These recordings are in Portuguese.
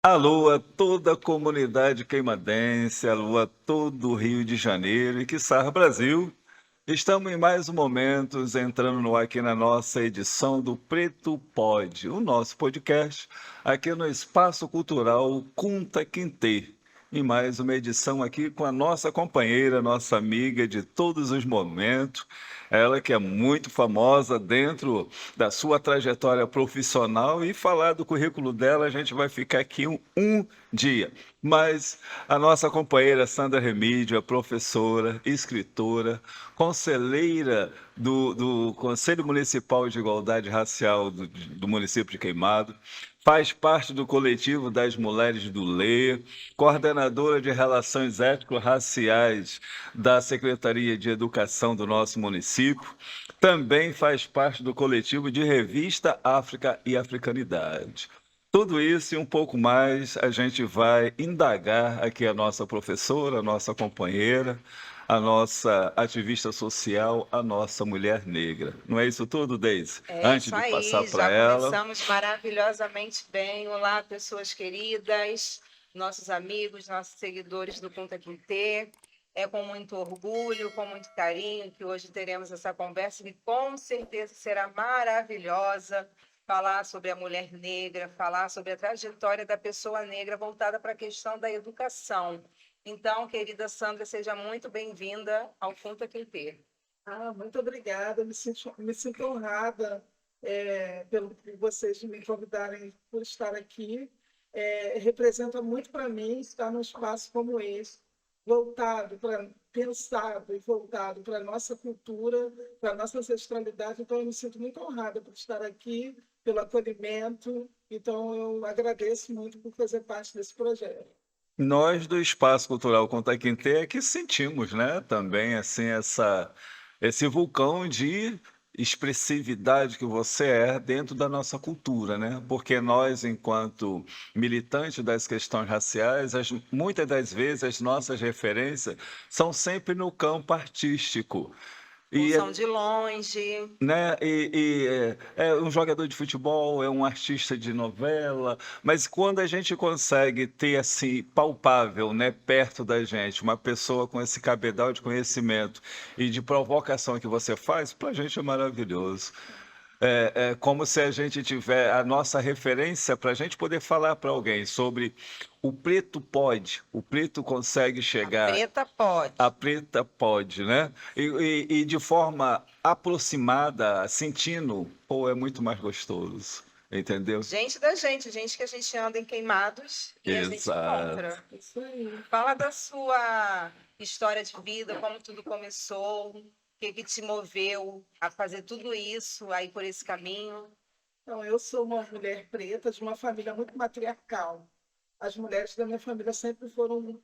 Alô a toda a comunidade queimadense, alô a todo o Rio de Janeiro e quiçá Brasil. Estamos em mais um Momentos, entrando no aqui na nossa edição do Preto Pod, o nosso podcast aqui no Espaço Cultural Kunta Kinte. Em mais uma edição aqui com a nossa companheira, nossa amiga de todos os momentos, ela que é muito famosa dentro da sua trajetória profissional, e falar do currículo dela a gente vai ficar aqui um dia. Mas a nossa companheira Sandra Remídio é professora, escritora, conselheira do Conselho Municipal de Igualdade Racial do município de Queimado, faz parte do coletivo das Mulheres do Lê, coordenadora de Relações Étnico-Raciais da Secretaria de Educação do nosso município, também faz parte do coletivo de Revista África e Africanidade. Tudo isso e um pouco mais a gente vai indagar aqui a nossa professora, a nossa companheira, a nossa ativista social, a nossa mulher negra. Não é isso tudo, Deise? É Antes isso de passar aí, para já ela. começamos maravilhosamente bem. Olá, pessoas queridas, nossos amigos, nossos seguidores do Kunta Kinte. É com muito orgulho, com muito carinho que hoje teremos essa conversa que com certeza será maravilhosa. Falar sobre a mulher negra, falar sobre a trajetória da pessoa negra voltada para a questão da educação. Então, querida Sandra, seja muito bem-vinda ao Kunta Kinte. Muito obrigada, me sinto honrada por vocês me convidarem por estar aqui. Representa muito para mim estar num espaço como esse, pensado e voltado para a nossa cultura, para a nossa ancestralidade. Então, eu me sinto muito honrada por estar aqui, pelo acolhimento. Então, eu agradeço muito por fazer parte desse projeto. Nós do Espaço Cultural Conta Quinte é que sentimos, né, também assim esse vulcão de expressividade que você é dentro da nossa cultura, né? Porque nós, enquanto militantes das questões raciais, muitas das vezes as nossas referências são sempre no campo artístico. E Função de longe. né? É um jogador de futebol, é um artista de novela, mas quando a gente consegue ter assim palpável, né, perto da gente, uma pessoa com esse cabedal de conhecimento e de provocação que você faz, para a gente é maravilhoso. É como se a gente tiver a nossa referência para a gente poder falar para alguém sobre o preto pode, o preto consegue A chegar. preta pode. A preta pode, né? E de forma aproximada, sentindo, pô, é muito mais gostoso, entendeu? Gente da gente que a gente anda em Queimados e a gente Exato. encontra. Isso aí. Fala da sua história de vida, como tudo começou, o que que te moveu a fazer tudo isso, aí por esse caminho. Então, eu sou uma mulher preta de uma família muito matriarcal. As mulheres da minha família sempre foram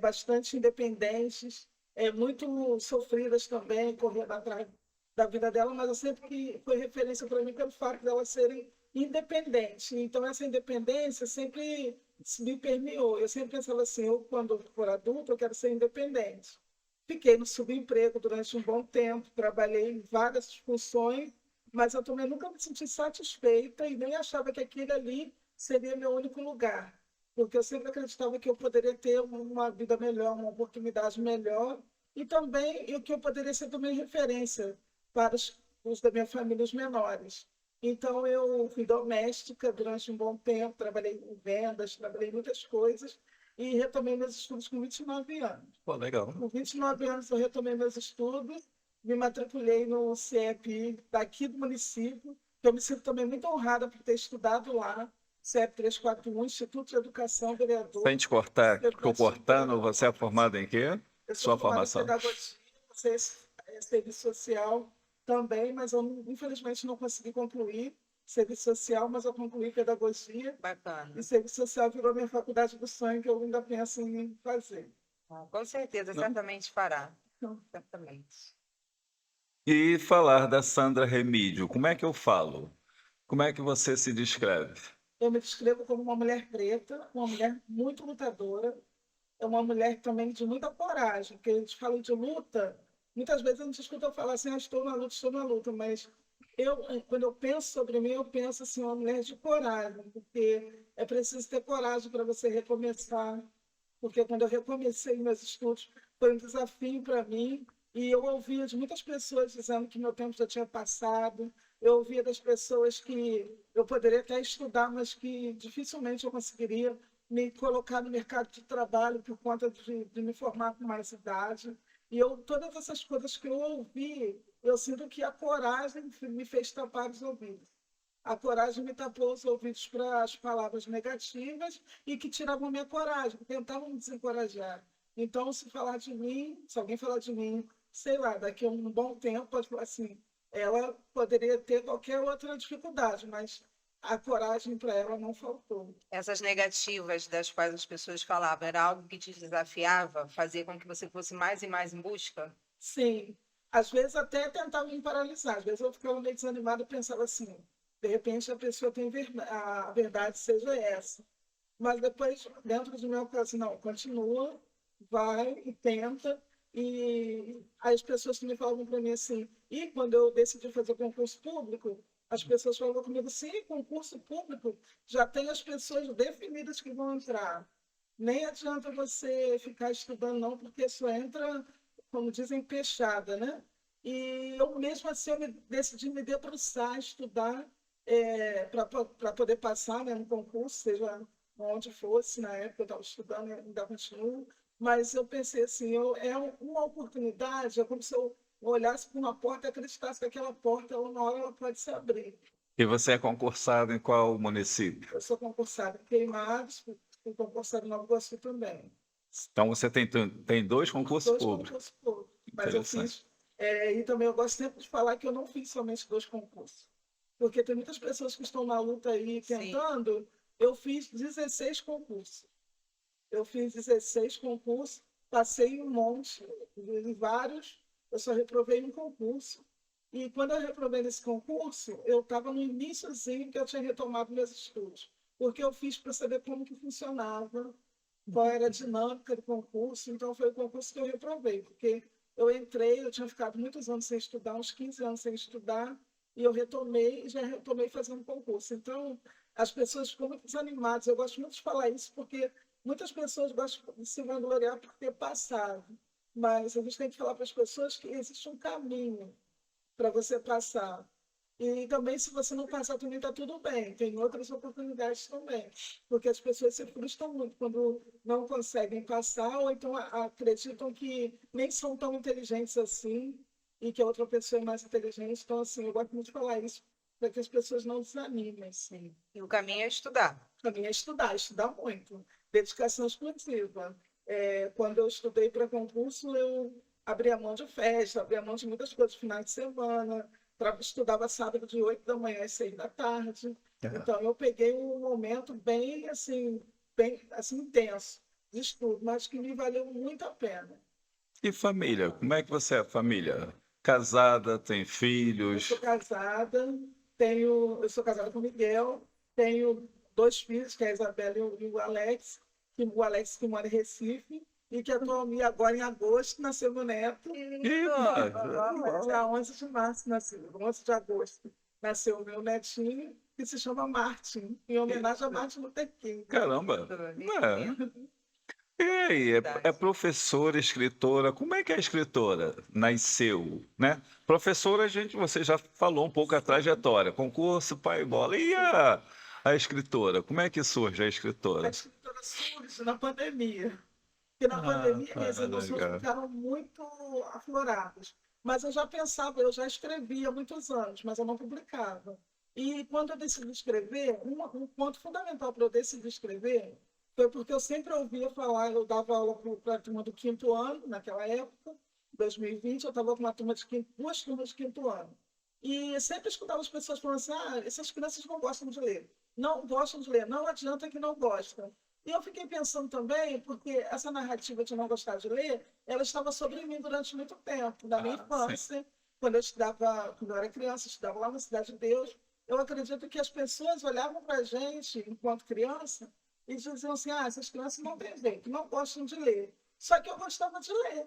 bastante independentes, muito sofridas também, correndo atrás da vida dela, mas eu sempre que foi referência para mim pelo fato delas serem independentes. Então, essa independência sempre me permeou. Eu sempre pensava assim, eu, quando for adulta, eu quero ser independente. Fiquei no subemprego durante um bom tempo, trabalhei em várias funções, mas eu também nunca me senti satisfeita e nem achava que aquele ali seria meu único lugar, porque eu sempre acreditava que eu poderia ter uma vida melhor, uma oportunidade melhor, e também que eu poderia ser também referência para os da minha família, os menores. Então, eu fui doméstica durante um bom tempo, trabalhei em vendas, trabalhei em muitas coisas, e retomei meus estudos com 29 anos. Pô, legal. Com 29 anos, eu retomei meus estudos, me matriculei no CEP daqui do município, que eu me sinto também muito honrada por ter estudado lá, CEP 341, Instituto de Educação Vereador. Sem te cortar, ficou cortando, Educativa. você é formado em quê? Eu sou Sua formada em formação? pedagogia, você serviço social também, mas eu infelizmente não consegui concluir serviço social, mas eu concluí pedagogia Bacana. e serviço social virou minha faculdade do sonho que eu ainda penso em fazer. Com certeza, Não? certamente fará. Então, Certamente. E falar da Sandra Remídio, como é que eu falo? Como é que você se descreve? eu me descrevo como uma mulher preta, uma mulher muito lutadora, é uma mulher também de muita coragem, porque a gente fala de luta, muitas vezes a gente escuta falar assim, estou na luta, mas Quando eu penso sobre mim, eu penso assim, uma mulher de coragem, porque é preciso ter coragem para você recomeçar. Porque quando eu recomecei meus estudos, foi um desafio para mim, e eu ouvia de muitas pessoas dizendo que meu tempo já tinha passado, eu ouvia das pessoas que eu poderia até estudar, mas que dificilmente eu conseguiria me colocar no mercado de trabalho por conta de me formar com mais idade. Todas essas coisas que eu ouvi, eu sinto que a coragem me fez tapar os ouvidos. A coragem me tapou os ouvidos para as palavras negativas e que tiravam a minha coragem, que tentavam me desencorajar. Então, se alguém falar de mim, sei lá, daqui a um bom tempo, pode falar assim, ela poderia ter qualquer outra dificuldade, mas a coragem para ela não faltou. Essas negativas das quais as pessoas falavam, era algo que te desafiava, fazia com que você fosse mais e mais em busca? Sim, às vezes até tentava me paralisar, às vezes eu ficava meio desanimada e pensava assim, de repente a pessoa tem a verdade seja essa. Mas depois, dentro do meu coração, não, continua, vai e tenta. E as pessoas que me falavam para mim assim, e quando eu decidi fazer concurso público, as pessoas falavam comigo, sim, concurso público, já tem as pessoas definidas que vão entrar. Nem adianta você ficar estudando, não, porque só entra, como dizem, peixada, né? E eu mesmo assim eu decidi me debruçar, estudar para poder passar, né, no concurso, seja onde fosse, na época eu estava estudando, e ainda continuo, mas eu pensei assim, uma oportunidade, é como se eu olhasse para uma porta e acreditasse que aquela porta, uma hora, ela pode se abrir. E você é concursado em qual município? Eu sou concursada em Queimados, fui concursada em Nova Iguaçu também. Então você tem 2 concursos Dois públicos. concursos públicos, mas eu Interessante. fiz, e também eu gosto sempre de falar que eu não fiz somente 2 concursos, porque tem muitas pessoas que estão na luta aí Sim. tentando, eu fiz 16 concursos. Eu fiz 16 concursos, passei um monte, em vários, eu só reprovei um concurso. E quando eu reprovei nesse concurso, eu estava no iníciozinho que eu tinha retomado meus estudos, porque eu fiz para saber como que funcionava, qual era a dinâmica do concurso. Então foi o concurso que eu reprovei, porque eu entrei, eu tinha ficado muitos anos sem estudar, uns 15 anos sem estudar, e eu retomei, e já retomei fazendo concurso. Então, as pessoas ficam muito desanimadas. Eu gosto muito de falar isso, porque muitas pessoas gostam de se vangloriar por ter passado, mas a gente tem que falar para as pessoas que existe um caminho para você passar. E também, se você não passar, também está tudo bem. Tem outras oportunidades também. Porque as pessoas se frustram muito quando não conseguem passar, ou então acreditam que nem são tão inteligentes assim, e que a outra pessoa é mais inteligente. Então, assim, eu gosto muito de falar isso, para que as pessoas não desanimem. Assim. E o caminho é estudar. Para mim é estudar muito. Dedicação exclusiva. Quando eu estudei para concurso, eu abri a mão de festa, abri a mão de muitas coisas, finais de semana, estudava sábado de 8 da manhã às 6 da tarde. Então, eu peguei um momento bem assim intenso de estudo, mas que me valeu muito a pena. E família? Como é que você é, família? Casada, tem Eu filhos? sou casada, eu sou casada com o Miguel, tenho 2 filhos, que é a Isabela e o Alex, o Alex que mora em Recife, e que atualmente agora em agosto nasceu meu neto. Que Ih, lindo! Dia 11 de março nasceu, 11 de agosto, nasceu o meu netinho, que se chama Martin, em homenagem a Martin Luther King. caramba! É. E aí, é professora, escritora, como é que é a escritora nasceu, né? Professora, você já falou um pouco a trajetória, concurso, pai e bola. E a escritora, como é que surge a A escritora? escritora surge na pandemia. Porque na pandemia minhas emoções legal. ficaram muito afloradas. Mas eu já pensava, eu já escrevia há muitos anos, mas eu não publicava. E quando eu decidi escrever, um ponto fundamental para eu decidir escrever foi porque eu sempre ouvia falar, eu dava aula para a turma do 5º ano, naquela época, 2020, eu estava com uma turma de 2 turmas de 5º ano. E sempre escutava as pessoas falando assim, essas crianças não gostam de ler. Não gostam de ler, não adianta que não gostam. E eu fiquei pensando também, porque essa narrativa de não gostar de ler, ela estava sobre mim durante muito tempo, na minha Sim. infância, quando eu era criança, estudava lá na Cidade de Deus. Eu acredito que as pessoas olhavam para a gente, enquanto criança, e diziam assim, essas crianças não têm jeito, não gostam de ler. Só que eu gostava de ler.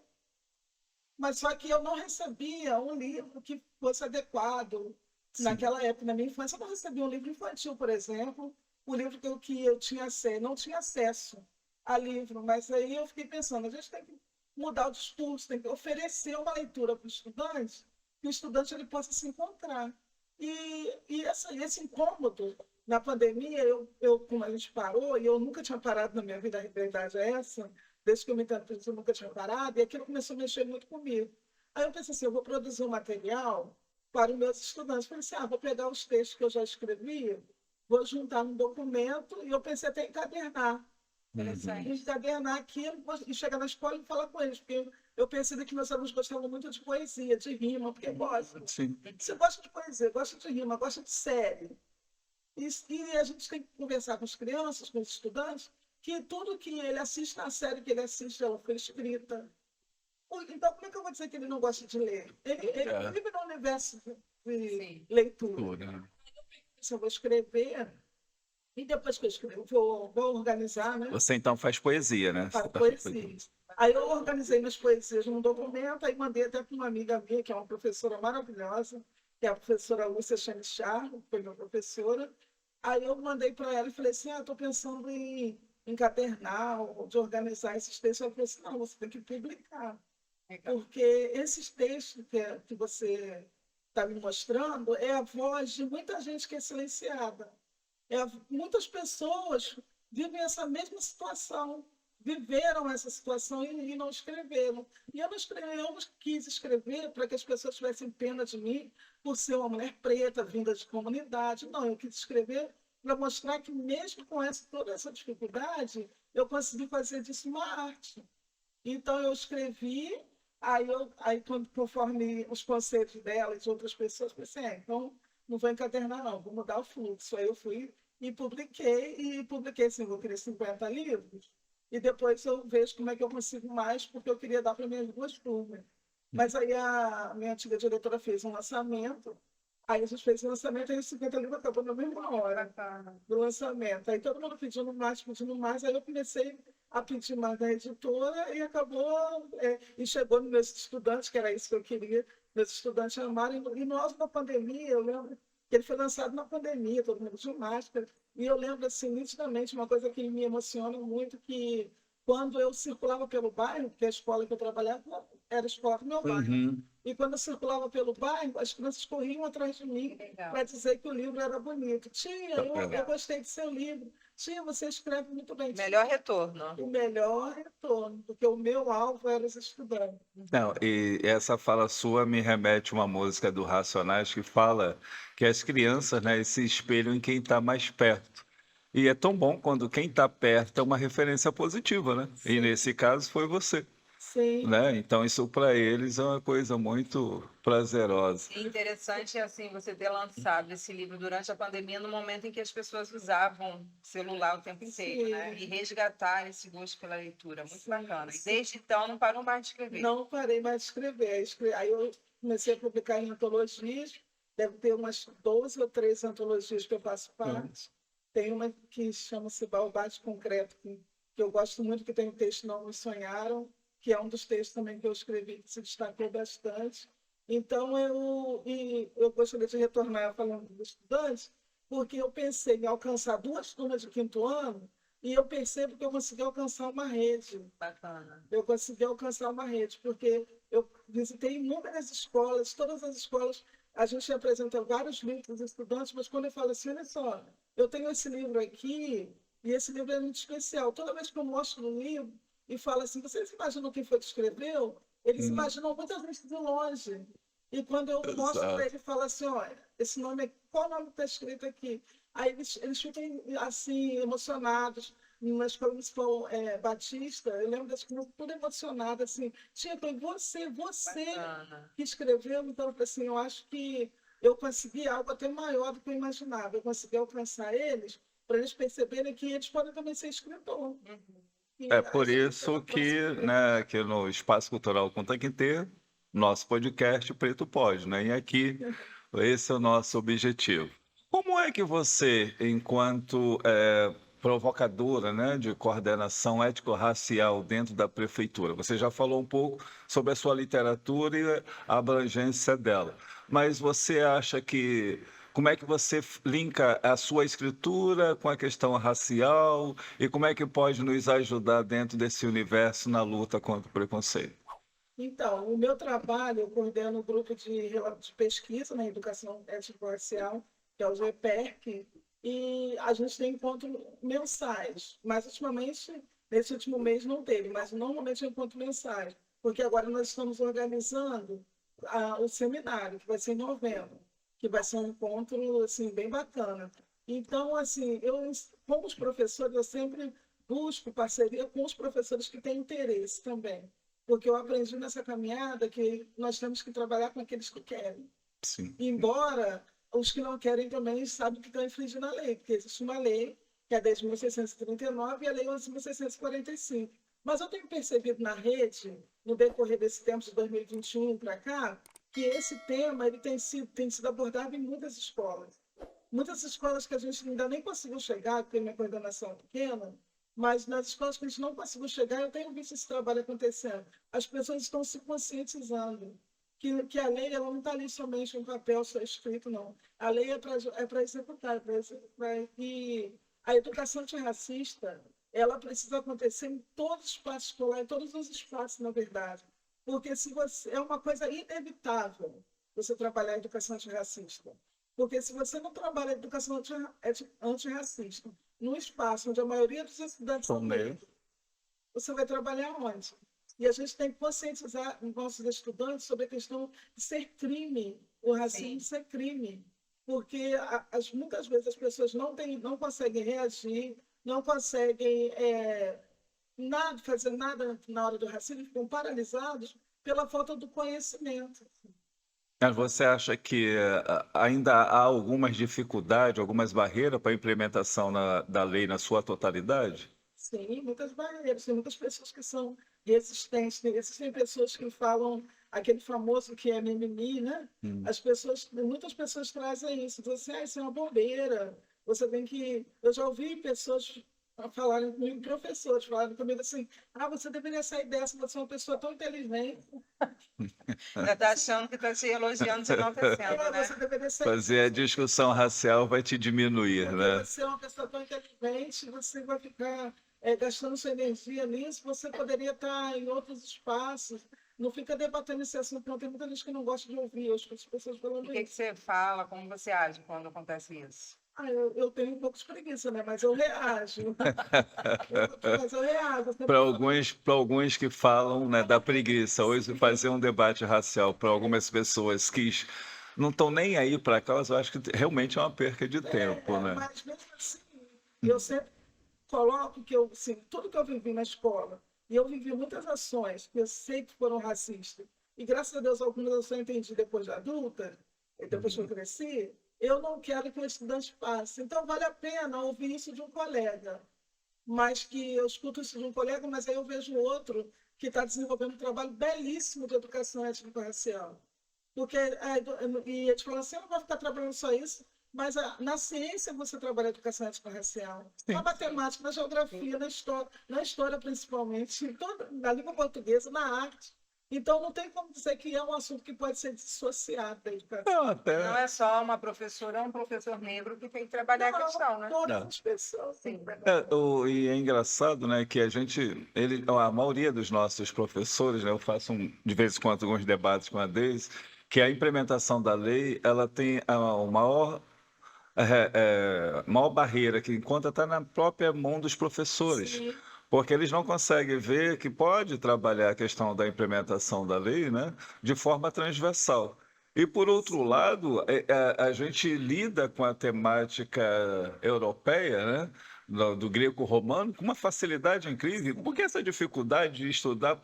Mas só que eu não recebia um livro que fosse adequado, Sim. Naquela época, na minha infância, eu não recebia um livro infantil, por exemplo, o livro que eu tinha acesso, não tinha acesso a livro, mas aí eu fiquei pensando, a gente tem que mudar o discurso, tem que oferecer uma leitura para o estudante, que o estudante ele possa se encontrar. Esse incômodo, na pandemia, como a gente parou, e eu nunca tinha parado na minha vida, a realidade é essa, desde que eu me entendo por isso, eu nunca tinha parado, e aquilo começou a mexer muito comigo. Aí eu pensei assim, eu vou produzir um material para os meus estudantes. Falei assim, vou pegar os textos que eu já escrevi, vou juntar num documento, e eu pensei até em encadernar. Uhum. Encadernar aquilo e chegar na escola e falar com eles, porque eu percebi que meus alunos gostavam muito de poesia, de rima, porque gostam. Sim. Você gosta de poesia, gosta de rima, gosta de série. E a gente tem que conversar com as crianças, com os estudantes, que tudo que ele assiste na série que ele assiste, ela foi escrita. Então, como é que eu vou dizer que ele não gosta de ler? Ele É, vive no universo de Sim. leitura. tudo, né? Se eu vou escrever, e depois que eu escrevo, vou organizar, né? Você então faz poesia, né? Para poesias. Aí eu organizei minhas poesias num documento, aí mandei até para uma amiga minha, que é uma professora maravilhosa, que é a professora Lúcia Chanichar, que foi minha professora. Aí eu mandei para ela e falei assim, estou pensando em encadernar, ou de organizar esses textos. Ela falou assim, não, você tem que publicar. Legal. Porque esses textos que você está me mostrando é a voz de muita gente que é silenciada. Muitas pessoas vivem essa mesma situação, viveram essa situação e não escreveram. E eu não quis escrever para que as pessoas tivessem pena de mim por ser uma mulher preta, vinda de comunidade. Não, eu quis escrever para mostrar que mesmo com toda essa dificuldade, eu consegui fazer disso uma arte. Então eu escrevi, conforme os conselhos dela e de outras pessoas, pensei, então não vou encadernar não, vou mudar o fluxo. Aí eu fui e publiquei assim, eu queria 50 livros, e depois eu vejo como é que eu consigo mais, porque eu queria dar para minhas duas turmas. Mas aí a minha antiga diretora fez um lançamento, aí a gente fez o lançamento, aí os 50 livros acabou na mesma hora Bacana. do lançamento. Aí todo mundo pedindo mais, aí eu comecei a pedir mais da editora e acabou, e chegou nos meus estudantes, que era isso que eu queria, meus estudantes amaram. E no auge da pandemia, eu lembro que ele foi lançado na pandemia, todo mundo de máscara, e eu lembro, assim, nitidamente, uma coisa que me emociona muito, que quando eu circulava pelo bairro, porque a escola que eu trabalhava era a escola do meu bairro, Uhum. e quando eu circulava pelo bairro, as crianças corriam atrás de mim Legal. para dizer que o livro era bonito. Tia, eu Legal. gostei do seu livro. Tia, você escreve muito bem. Melhor retorno. O melhor retorno, porque o meu alvo era os estudantes. Não, e essa fala sua me remete a uma música do Racionais que fala que as crianças, né, se espelham em quem está mais perto. E é tão bom quando quem está perto é uma referência positiva, né? E Sim, nesse caso foi você, sim, né? Então isso para eles é uma coisa muito prazerosa. E interessante assim você ter lançado esse livro durante a pandemia, no momento em que as pessoas usavam celular o tempo inteiro, né? sim, E resgatar esse gosto pela leitura, muito sim, bacana. E sim. desde então não parou mais de escrever. Não parei mais de escrever. Aí eu comecei a publicar em antologias, deve ter umas 12 ou 13 antologias que eu faço parte. Tem uma que chama-se Baobá de Concreto, que eu gosto muito, que tem o texto Não Nos Sonharam, que é um dos textos também que eu escrevi, que se destacou bastante. Então, eu gostaria de retornar falando dos estudantes, porque eu pensei em alcançar duas turmas de quinto ano, e eu percebo que eu consegui alcançar uma rede. Bacana. Eu consegui alcançar uma rede, porque eu visitei inúmeras escolas, todas as escolas, a gente apresenta vários livros para os estudantes, mas quando eu falo assim, olha só, eu tenho esse livro aqui, e esse livro é muito especial. Toda vez que eu mostro o livro e falo assim, vocês imaginam quem foi que escreveu? Eles Uhum. imaginam muitas vezes de longe. E quando eu mostro para Exato. ele, falo assim, olha, esse nome, qual nome está escrito aqui? Aí eles ficam assim, emocionados. Na escola municipal Batista, eu lembro das crianças toda emocionada, assim, tia, foi você Bacana. que escreveu, então, assim, eu acho que eu consegui algo até maior do que eu imaginava, eu consegui alcançar eles, para eles perceberem que eles podem também ser escritores. Uhum. E É a por gente tem isso uma que, próxima. né, aqui no Espaço Cultural Conta Quem Ter, nosso podcast Preto Pode, né? E aqui, esse é o nosso objetivo. Como é que você, enquanto provocadora, né, de coordenação étnico-racial dentro da prefeitura, você já falou um pouco sobre a sua literatura e a abrangência dela. mas você acha que como é que você linka a sua escritura com a questão racial e como é que pode nos ajudar dentro desse universo na luta contra o preconceito? Então, o meu trabalho, eu coordeno o grupo de pesquisa na educação étnico-racial, que é o GPERC, e a gente tem encontros mensais, mas ultimamente, nesse último mês não teve, mas normalmente é encontro mensais, porque agora nós estamos organizando o seminário, que vai ser em novembro, que vai ser um encontro assim, bem bacana. Então, assim, como os professores, eu sempre busco parceria com os professores que têm interesse também, porque eu aprendi nessa caminhada que nós temos que trabalhar com aqueles que querem. Sim. Embora os que não querem também sabem que estão infringindo a lei, porque existe uma lei, que é a 10.639 e a lei 11.645. Mas eu tenho percebido na rede, no decorrer desse tempo de 2021 para cá, que esse tema ele tem sido abordado em muitas escolas. Muitas escolas que a gente ainda nem conseguiu chegar, porque minha coordenação é pequena, mas nas escolas que a gente não conseguiu chegar, eu tenho visto esse trabalho acontecendo. As pessoas estão se conscientizando que a lei ela não está ali somente um papel só escrito, não. A lei é para executar, e a educação antirracista ela precisa acontecer em todo espaço escolar, em todos os espaços, na verdade. Porque se você, é uma coisa inevitável você trabalhar a educação antirracista. Porque se você não trabalha a educação antirracista num espaço onde a maioria dos estudantes são negros, você vai trabalhar onde? E a gente tem que conscientizar os nossos estudantes sobre a questão de ser crime, o racismo ser crime. Porque muitas vezes as pessoas não conseguem reagir, não conseguem fazer nada na hora do racismo, ficam paralisados pela falta do conhecimento. Mas você acha que ainda há algumas dificuldades, algumas barreiras para a implementação da lei na sua totalidade? Sim, muitas barreiras. Tem muitas pessoas que são resistentes. Existem pessoas que falam aquele famoso que é mimimi, né? Hum. Muitas pessoas trazem isso. Dizem assim, isso é uma bobeira. Você tem que... Eu já ouvi pessoas falarem comigo, professores falarem comigo assim, você deveria sair dessa, você é uma pessoa tão inteligente. Já está achando que está te elogiando, te enaltecendo, né? Você deveria sair Fazer a discussão racial vai te diminuir, porque né? você é uma pessoa tão inteligente, você vai ficar gastando sua energia nisso, você poderia estar em outros espaços. Não fica debatendo esse assunto, não. Tem muita gente que não gosta de ouvir, eu escuto as pessoas O falando que isso. você fala, como você age quando acontece isso? Eu tenho um pouco de preguiça, né? Mas eu reajo. Mas eu reajo. Eu sempre falo, Para alguns que falam, né, da preguiça, hoje fazer um debate racial para algumas pessoas que não estão nem aí para a causa, eu acho que realmente é uma perca de tempo, né? mas mesmo assim, eu sempre coloco que assim, tudo que eu vivi na escola, e eu vivi muitas ações que eu sei que foram racistas, e graças a Deus algumas eu só entendi depois de adulta, e depois que eu cresci, eu não quero que o estudante passe. Então vale a pena ouvir isso de um colega, mas que eu escuto isso de um colega, mas aí eu vejo outro que está desenvolvendo um trabalho belíssimo de educação étnico-racial. Porque, e eles falam assim, eu não vou ficar trabalhando só isso, mas na ciência você trabalha a educação étnico-racial, na matemática, na geografia, na história principalmente, na língua portuguesa, na arte. Então não tem como dizer que é um assunto que pode ser dissociado da educação. Não, Não até. é só uma professora ou um professor negro que tem que trabalhar a questão, né? Todas Não. as pessoas. Sim. E é engraçado, né, que a maioria dos nossos professores, né, eu faço de vez em quando alguns debates com a deles, que a implementação da lei, ela tem o maior barreira que encontra está na própria mão dos professores, Sim. porque eles não conseguem ver que pode trabalhar a questão da implementação da lei, né, de forma transversal. E, por outro lado, a gente lida com a temática europeia, né, do greco-romano, com uma facilidade incrível, porque essa dificuldade de estudar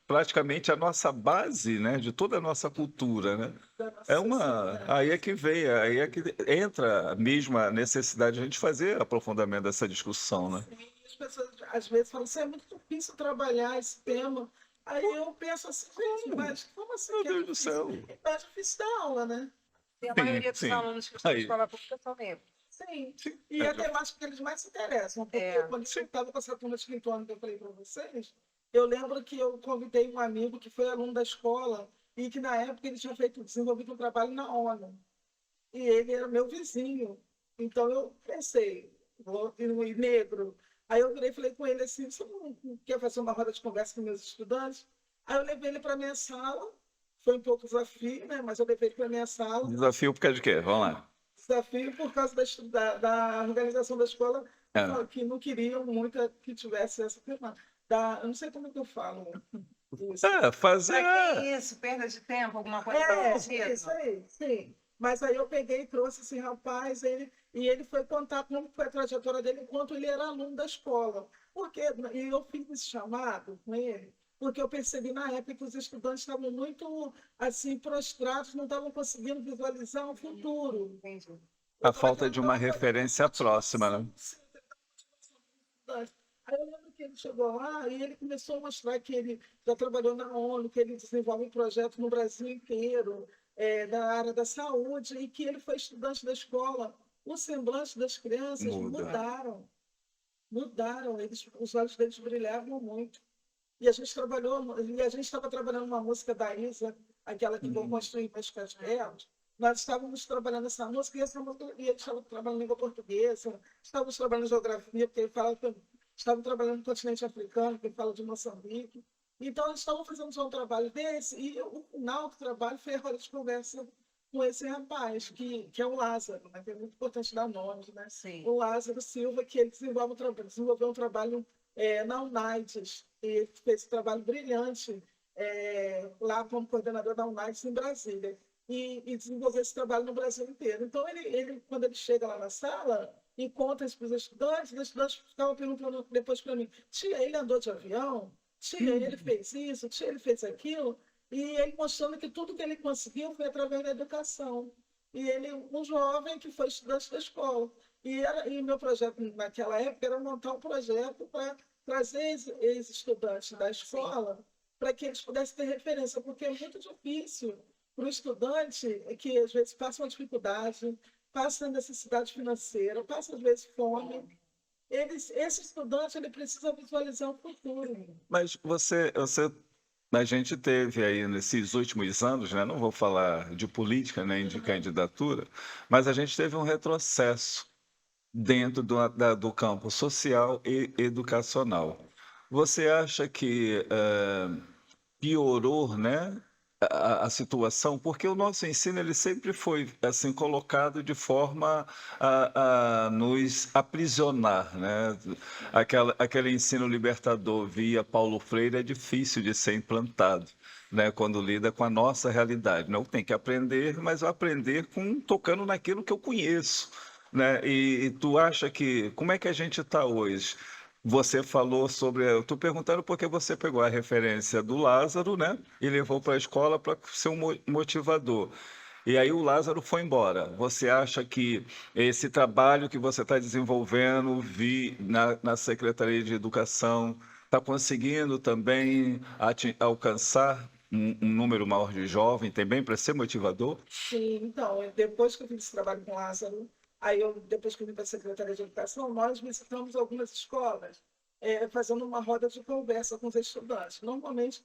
praticamente a nossa base, né, de toda a nossa cultura, né? Da nossa sociedade. Aí é que vem, aí é que entra mesmo a necessidade de a gente fazer aprofundamento dessa discussão, né? Sim, as pessoas às vezes falam assim, é muito difícil trabalhar esse tema. Aí eu penso assim, gente, mas como assim Meu que é Deus do difícil? céu. É difícil dar aula, né? E a Sim, maioria dos sim. alunos que estão na Aí, escola pública são negros. Sim. sim, E a temática que eles mais se interessam, porque quando eu estava com essa turma de quinto ano que eu falei para vocês, eu lembro que eu convidei um amigo que foi aluno da escola e que na época ele tinha desenvolvido um trabalho na ONU. E ele era meu vizinho. Então eu pensei, e negro. Aí eu virei e falei com ele assim, você não quer fazer uma roda de conversa com meus estudantes? Aí eu levei ele para a minha sala, foi um pouco desafio, né? Mas eu levei ele para a minha sala. Desafio por causa de quê? Vamos lá. Desafio por causa da organização da escola, É. que não queriam muito que tivesse essa firma. Eu não sei como é que eu falo isso. Fazer. Para que isso? Perda de tempo? Alguma coisa parecida? Isso aí, sim. Mas aí eu peguei e trouxe esse rapaz, e ele foi contar como foi a trajetória dele enquanto ele era aluno da escola. E eu fiz esse chamado com ele, porque eu percebi na época que os estudantes estavam muito assim prostrados, não estavam conseguindo visualizar o futuro. Entendi. A falta de uma referência próxima, né? Aí eu lembro que ele chegou lá e ele começou a mostrar que ele já trabalhou na ONU, que ele desenvolve projetos no Brasil inteiro, na área da saúde, e que ele foi estudante da escola. O semblante das crianças Muda. mudaram, os olhos deles brilhavam muito. E a gente estava trabalhando uma música da Isa, aquela que vou construir meus castelos. Nós estávamos trabalhando essa música, e eles estavam trabalhando língua portuguesa, estávamos trabalhando geografia, porque ele fala, estavam trabalhando no continente africano, que ele fala de Moçambique. Então, eles estavam fazendo só um trabalho desse, e o final do trabalho foi a roda de conversa com esse rapaz, que é o Lázaro, né? Que é muito importante dar nomes, né? Sim. O Lázaro Silva, que ele desenvolveu um trabalho na UNAIDS, e ele fez esse trabalho brilhante lá como coordenador da UNAIDS em Brasília, e desenvolveu esse trabalho no Brasil inteiro. Então, quando ele chega lá na sala e conta isso para os estudantes ficavam perguntando depois para mim, tia, ele andou de avião? Tia, ele fez isso? Tia, ele fez aquilo? E ele mostrando que tudo que ele conseguiu foi através da educação. E ele, um jovem que foi estudante da escola. E meu projeto naquela época era montar um projeto para trazer ex-estudantes da escola para que eles pudessem ter referência, porque é muito difícil para o estudante que às vezes passa uma dificuldade, passa necessidade financeira, passa às vezes fome. Esse estudante ele precisa visualizar o futuro. Mas a gente teve aí nesses últimos anos, né? Não vou falar de política nem de candidatura, mas a gente teve um retrocesso dentro do campo social e educacional. Você acha que piorou, né, a situação? Porque o nosso ensino ele sempre foi assim colocado de forma a nos aprisionar, né? Aquele ensino libertador via Paulo Freire é difícil de ser implantado, né, quando lida com a nossa realidade. Não tem que aprender, mas eu aprender tocando naquilo que eu conheço, né? E tu acha que como é que a gente está hoje? Você falou sobre. Eu estou perguntando porque você pegou a referência do Lázaro, né? E levou para a escola para ser um motivador. E aí o Lázaro foi embora. Você acha que esse trabalho que você está desenvolvendo na Secretaria de Educação está conseguindo também alcançar um número maior de jovens, também para ser motivador? Sim, então, depois que eu fiz esse trabalho com o Lázaro, depois que eu vim para a Secretaria de Educação, nós visitamos algumas escolas, fazendo uma roda de conversa com os estudantes, normalmente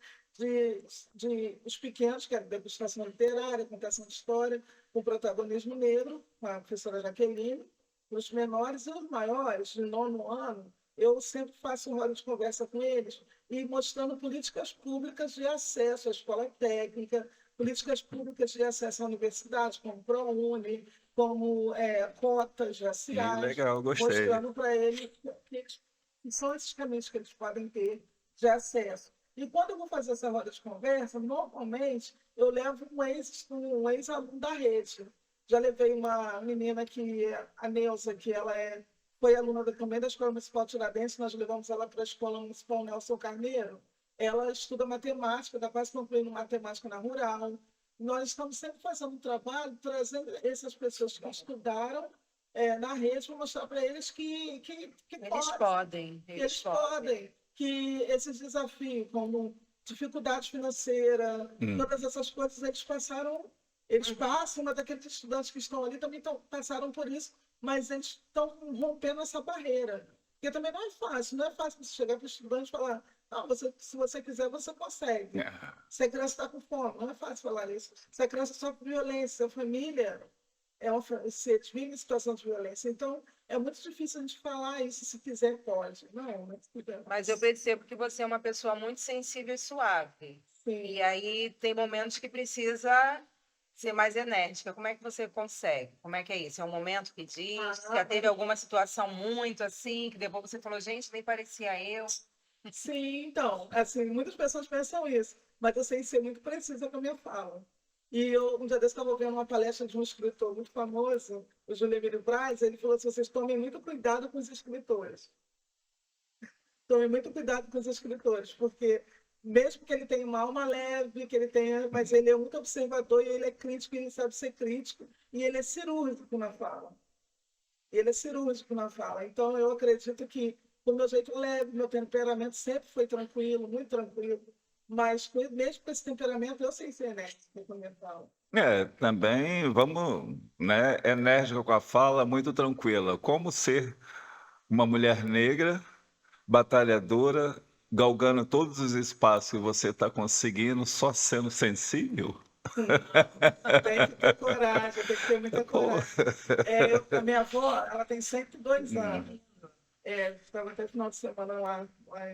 os pequenos, que é degustação literária, contação de história, com protagonismo negro, com a professora Jaqueline, os menores e os maiores, de 9º ano, eu sempre faço roda de conversa com eles e mostrando políticas públicas de acesso à escola técnica, políticas públicas de acesso à universidade, como ProUni, como cotas raciais, Legal, gostei. mostrando para eles que são esses caminhos que eles podem ter de acesso. E quando eu vou fazer essa roda de conversa, normalmente eu levo um ex-aluno da rede. Já levei uma menina a Neuza, que ela foi aluna também da Escola Municipal Tiradentes, nós levamos ela para a Escola Municipal Nelson Carneiro. Ela estuda matemática, está quase concluindo matemática na Rural. Nós estamos sempre fazendo um trabalho, trazendo essas pessoas que estudaram na rede para mostrar para eles que Eles podem. Que esses desafios, como dificuldade financeira, todas essas coisas, eles passam, mas aqueles estudantes que estão ali também passaram por isso, mas eles estão rompendo essa barreira. Porque também não é fácil você chegar para o estudante e falar, Não, se você quiser, você consegue. É. Se a criança está com fome, não é fácil falar isso. Se a criança sofre violência, a família se vive em situação de violência. Então, é muito difícil a gente falar isso, se quiser, pode. Não, mas se quiser. Mas eu percebo que você é uma pessoa muito sensível e suave. Sim. E aí tem momentos que precisa ser mais enérgica. Como é que você consegue? Como é que é isso? É um momento que diz? Já teve alguma situação muito assim, que depois você falou, gente, nem parecia eu. Sim, então, assim, muitas pessoas pensam isso, mas eu sei ser muito precisa com a minha fala. E eu, um dia desse, estava vendo uma palestra de um escritor muito famoso, o Júlio Emílio Braz, ele falou assim, vocês tomem muito cuidado com os escritores. Tomem muito cuidado com os escritores, porque mesmo que ele tenha uma alma leve, que ele tenha, mas ele é muito observador e ele é crítico, e ele sabe ser crítico, e ele é cirúrgico na fala. Ele é cirúrgico na fala. Então, eu acredito que o meu jeito leve, meu temperamento sempre foi tranquilo, muito tranquilo. Mas, mesmo com esse temperamento, eu sei ser enérgico quando eu falo. Também vamos, né, enérgica com a fala, muito tranquila. Como ser uma mulher negra, batalhadora, galgando todos os espaços que você está conseguindo, só sendo sensível? Tem que ter coragem, tem que ter muita coragem. A minha avó, ela tem 102 anos. Estava até final de semana lá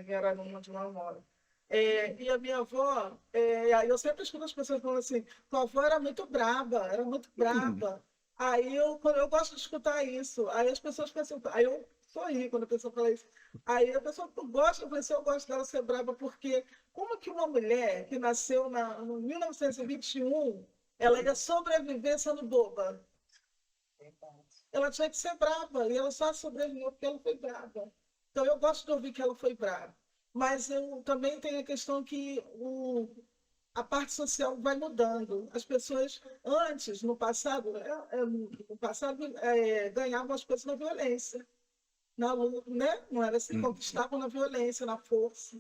em Araruama, onde eu moro. E a minha avó, aí eu sempre escuto as pessoas falando assim, tua avó era muito braba, era muito braba. Aí quando eu gosto de escutar isso, aí as pessoas pensam, aí eu sorri quando a pessoa fala isso. Aí a pessoa gosta, eu falei assim, eu gosto dela ser braba, porque como que uma mulher que nasceu em 1921, ela ia sobreviver sendo boba? Ela tinha que ser brava, e ela só sobreviveu porque ela foi brava. Então, eu gosto de ouvir que ela foi brava. Mas eu também tenho a questão que a parte social vai mudando. As pessoas, antes, no passado, ganhavam as coisas na violência. Né? Não era assim, conquistavam na violência, na força.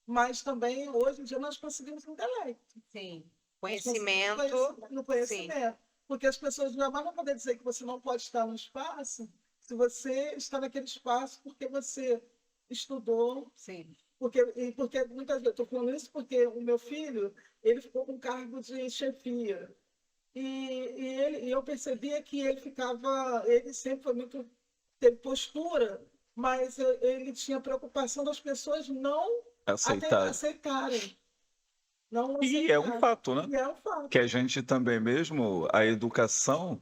Mas também, hoje em dia, nós conseguimos o intelecto. Sim. Nós conseguimos Conhecimento. no conhecimento. Porque as pessoas jamais vão poder dizer que você não pode estar no espaço se você está naquele espaço porque você estudou. Sim. Porque muitas vezes, eu estou falando isso porque o meu filho, ele ficou com cargo de chefia. E eu percebia que ele sempre foi muito, teve postura, mas ele tinha preocupação das pessoas não Aceitar. aceitarem. Não E é um aceitarem. fato, né? E é um fato. Que a gente também mesmo, a educação,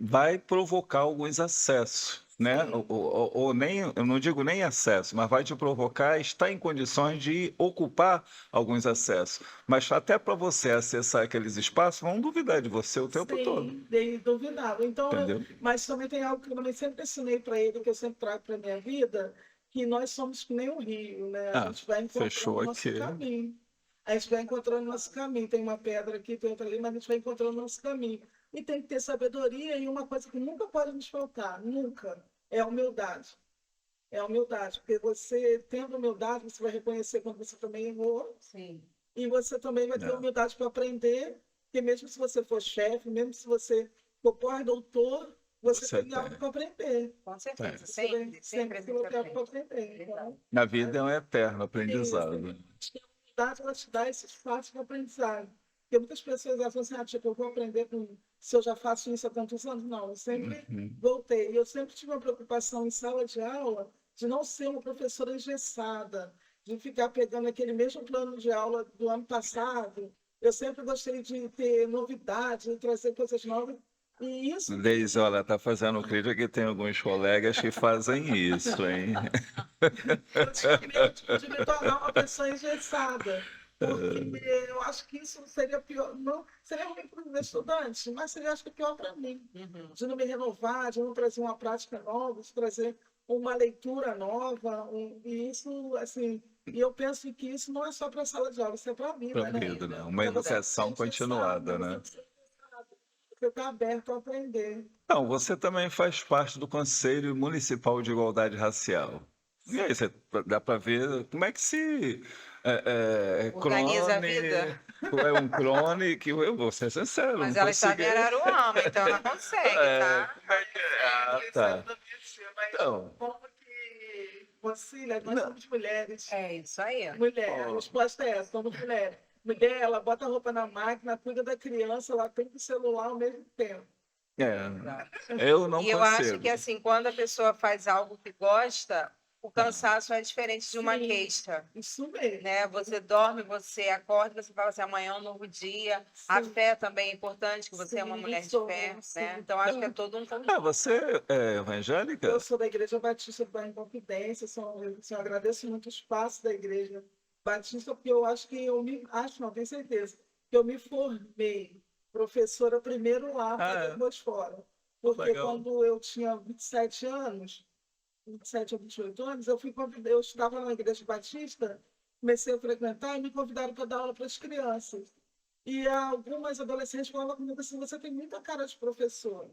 vai provocar alguns acessos, né? Sim. Ou nem, eu não digo nem acesso, mas vai te provocar estar em condições de ocupar alguns acessos. Mas até para você acessar aqueles espaços, vão duvidar de você o tempo todo, Sim, de duvidava. Então, entendeu? mas também tem algo que eu também sempre ensinei para ele, que eu sempre trago para a minha vida, que nós somos que nem o rio, né? A Ah, gente vai encontrando fechou o nosso aqui. caminho. A gente vai encontrando o nosso caminho. Tem uma pedra aqui, tem outra ali, mas a gente vai encontrando o nosso caminho. E tem que ter sabedoria e uma coisa que nunca pode nos faltar, nunca, é a humildade. É a humildade, porque você, tendo humildade, você vai reconhecer quando você também errou, Sim. e você também vai ter É. humildade para aprender, porque mesmo se você for chefe, mesmo se você for pós-doutor, você Você tem algo tem. para aprender. Com certeza. Você Sempre a tem gente algo para aprende. aprender. Então, Na vida é um eterno isso. aprendizado. A humildade, ela te dá esse espaço de aprendizado. Porque muitas pessoas acham assim, tipo, eu vou aprender se eu já faço isso há tantos anos. Não, eu sempre voltei. E eu sempre tive uma preocupação em sala de aula de não ser uma professora engessada, de ficar pegando aquele mesmo plano de aula do ano passado. Eu sempre gostei de ter novidade, de trazer coisas novas. E isso Deise, olha, tá fazendo crítica que tem alguns colegas que fazem isso, hein? eu tinha medo de me tornar uma pessoa engessada. Porque eu acho que isso seria pior, não seria ruim para os estudantes, mas seria, acho que, pior para mim, de não me renovar, de não trazer uma prática nova, de trazer uma leitura nova, e isso, assim, e eu penso que isso não é só para a sala de aula, isso é para a vida, Pra né? vida, né? Uma Pra você educação não ser continuada, engessado, né? você está aberto a aprender. Não, você também faz parte do Conselho Municipal de Igualdade Racial. E aí, dá para ver como é que se Organiza a clone, vida. é um clone que eu vou ser sincero, Mas não ela estava em consegui. Araruama, então ela consegue, tá? Como é que é? Ah, tá. Então, Como que Concília, nós Não. somos mulheres. É isso aí. Mulher, a resposta é essa, somos mulheres. Mulher, ela bota a roupa na máquina, cuida da criança, ela tem o celular ao mesmo tempo. Eu não E eu acho que consigo. assim, quando a pessoa faz algo que gosta, o cansaço é diferente de uma Sim. queixa, Isso mesmo. né? Você dorme, você acorda, você fala assim, amanhã é um novo dia. A Sim. fé também é importante, que você é uma Sim, mulher de sou, fé, sim. né? Então acho que é todo um conjunto. Você é evangélica? Eu sou da Igreja Batista do Bairro Inconfidência, eu agradeço muito o espaço da Igreja Batista, porque eu acho que não, tenho certeza, que eu me formei professora primeiro lá, para depois fora. Porque legal. quando eu tinha 27 anos, 27 ou 28 anos, eu estava na Igreja Batista, comecei a frequentar e me convidaram para dar aula para as crianças. E algumas adolescentes falavam comigo assim, você tem muita cara de professora.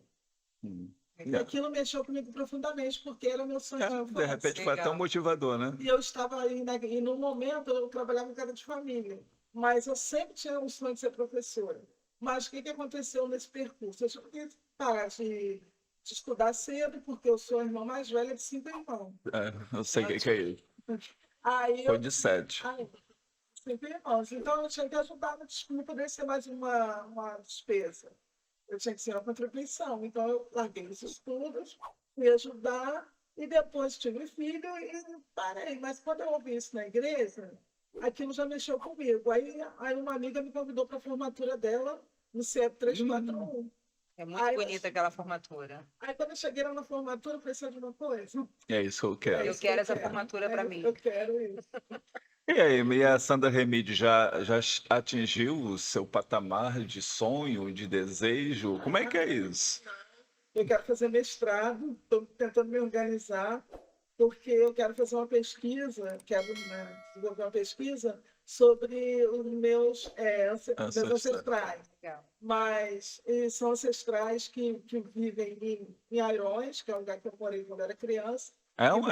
Hum. E aquilo mexeu comigo profundamente, porque era meu sonho de De infância. repente foi até um Legal. motivador, né? E eu estava aí, e no momento eu trabalhava em casa de família, mas eu sempre tinha um sonho de ser professora. Mas o que aconteceu nesse percurso? Eu tive que parar de estudar cedo, porque eu sou a irmã mais velha de 5 irmãos. Eu sei o que é isso. Aí Foi eu de 7. Ai, 5 irmãos. Então eu tinha que ajudar, não poderia ser mais uma despesa. Eu tinha que ser uma contribuição. Então eu larguei os estudos, fui ajudar, e depois tive filho e parei. Mas quando eu ouvi isso na igreja, aquilo já mexeu comigo. Aí uma amiga me convidou para a formatura dela no CEP 341. É muito Aí, bonita aquela formatura. Aí quando eu cheguei lá na formatura, eu pensei de uma coisa. É isso que eu quero. Eu quero essa formatura para mim. Eu quero isso. E aí, e a Sandra Remídio já atingiu o seu patamar de sonho, de desejo? Como é que é isso? Eu quero fazer mestrado, estou tentando me organizar, porque eu quero fazer uma pesquisa, desenvolver uma pesquisa sobre os meus ancestrais. Legal. Mas são ancestrais que vivem em Airões, que é o lugar que eu morei quando era criança.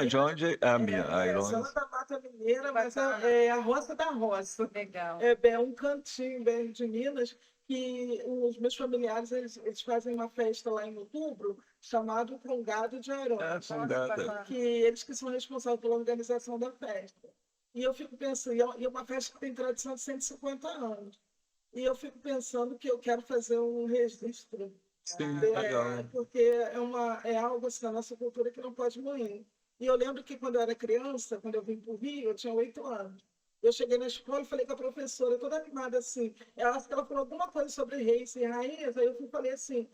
De onde é a minha? Zona da Mata Mineira, mas Bacana. é a roça da roça. Legal. É um cantinho bem de Minas que os meus familiares eles fazem uma festa lá em outubro chamado Congado de Airões. Congada. Que eles que são responsáveis pela organização da festa. E eu fico pensando, e é uma festa que tem tradição de 150 anos. E eu fico pensando que eu quero fazer um registro. Sim, legal. Porque é algo assim na nossa cultura que não pode morrer. E eu lembro que quando eu era criança, quando eu vim para o Rio, eu tinha 8 anos. Eu cheguei na escola e falei com a professora, toda animada assim. Ela falou alguma coisa sobre reis e rainhas, aí eu falei assim,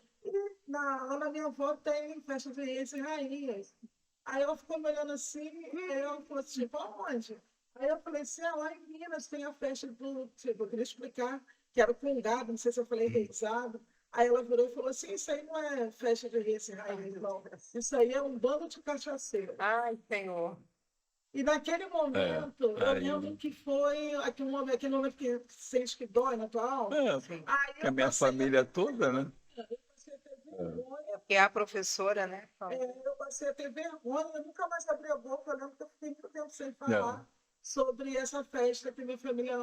lá na minha avó tem festa de reis e rainhas. Aí ela ficou me olhando assim, e ela falou assim, tipo, aonde? Aí eu falei assim, lá em Minas tem a festa do... Tipo, eu queria explicar que era o congado, não sei se eu falei reizado. Aí ela virou e falou assim, isso aí não é festa de reis e rainhas, não. Isso aí é um bando de cachaceiros. Ai, Senhor. E naquele momento, eu lembro que foi aquele momento que sente que dói na tua alma. Aí a minha família toda, né? Eu passei a ter vergonha. Porque a professora, né? Eu passei a ter vergonha, eu nunca mais abri a boca, eu lembro que eu fiquei muito tempo sem falar sobre essa festa que minha família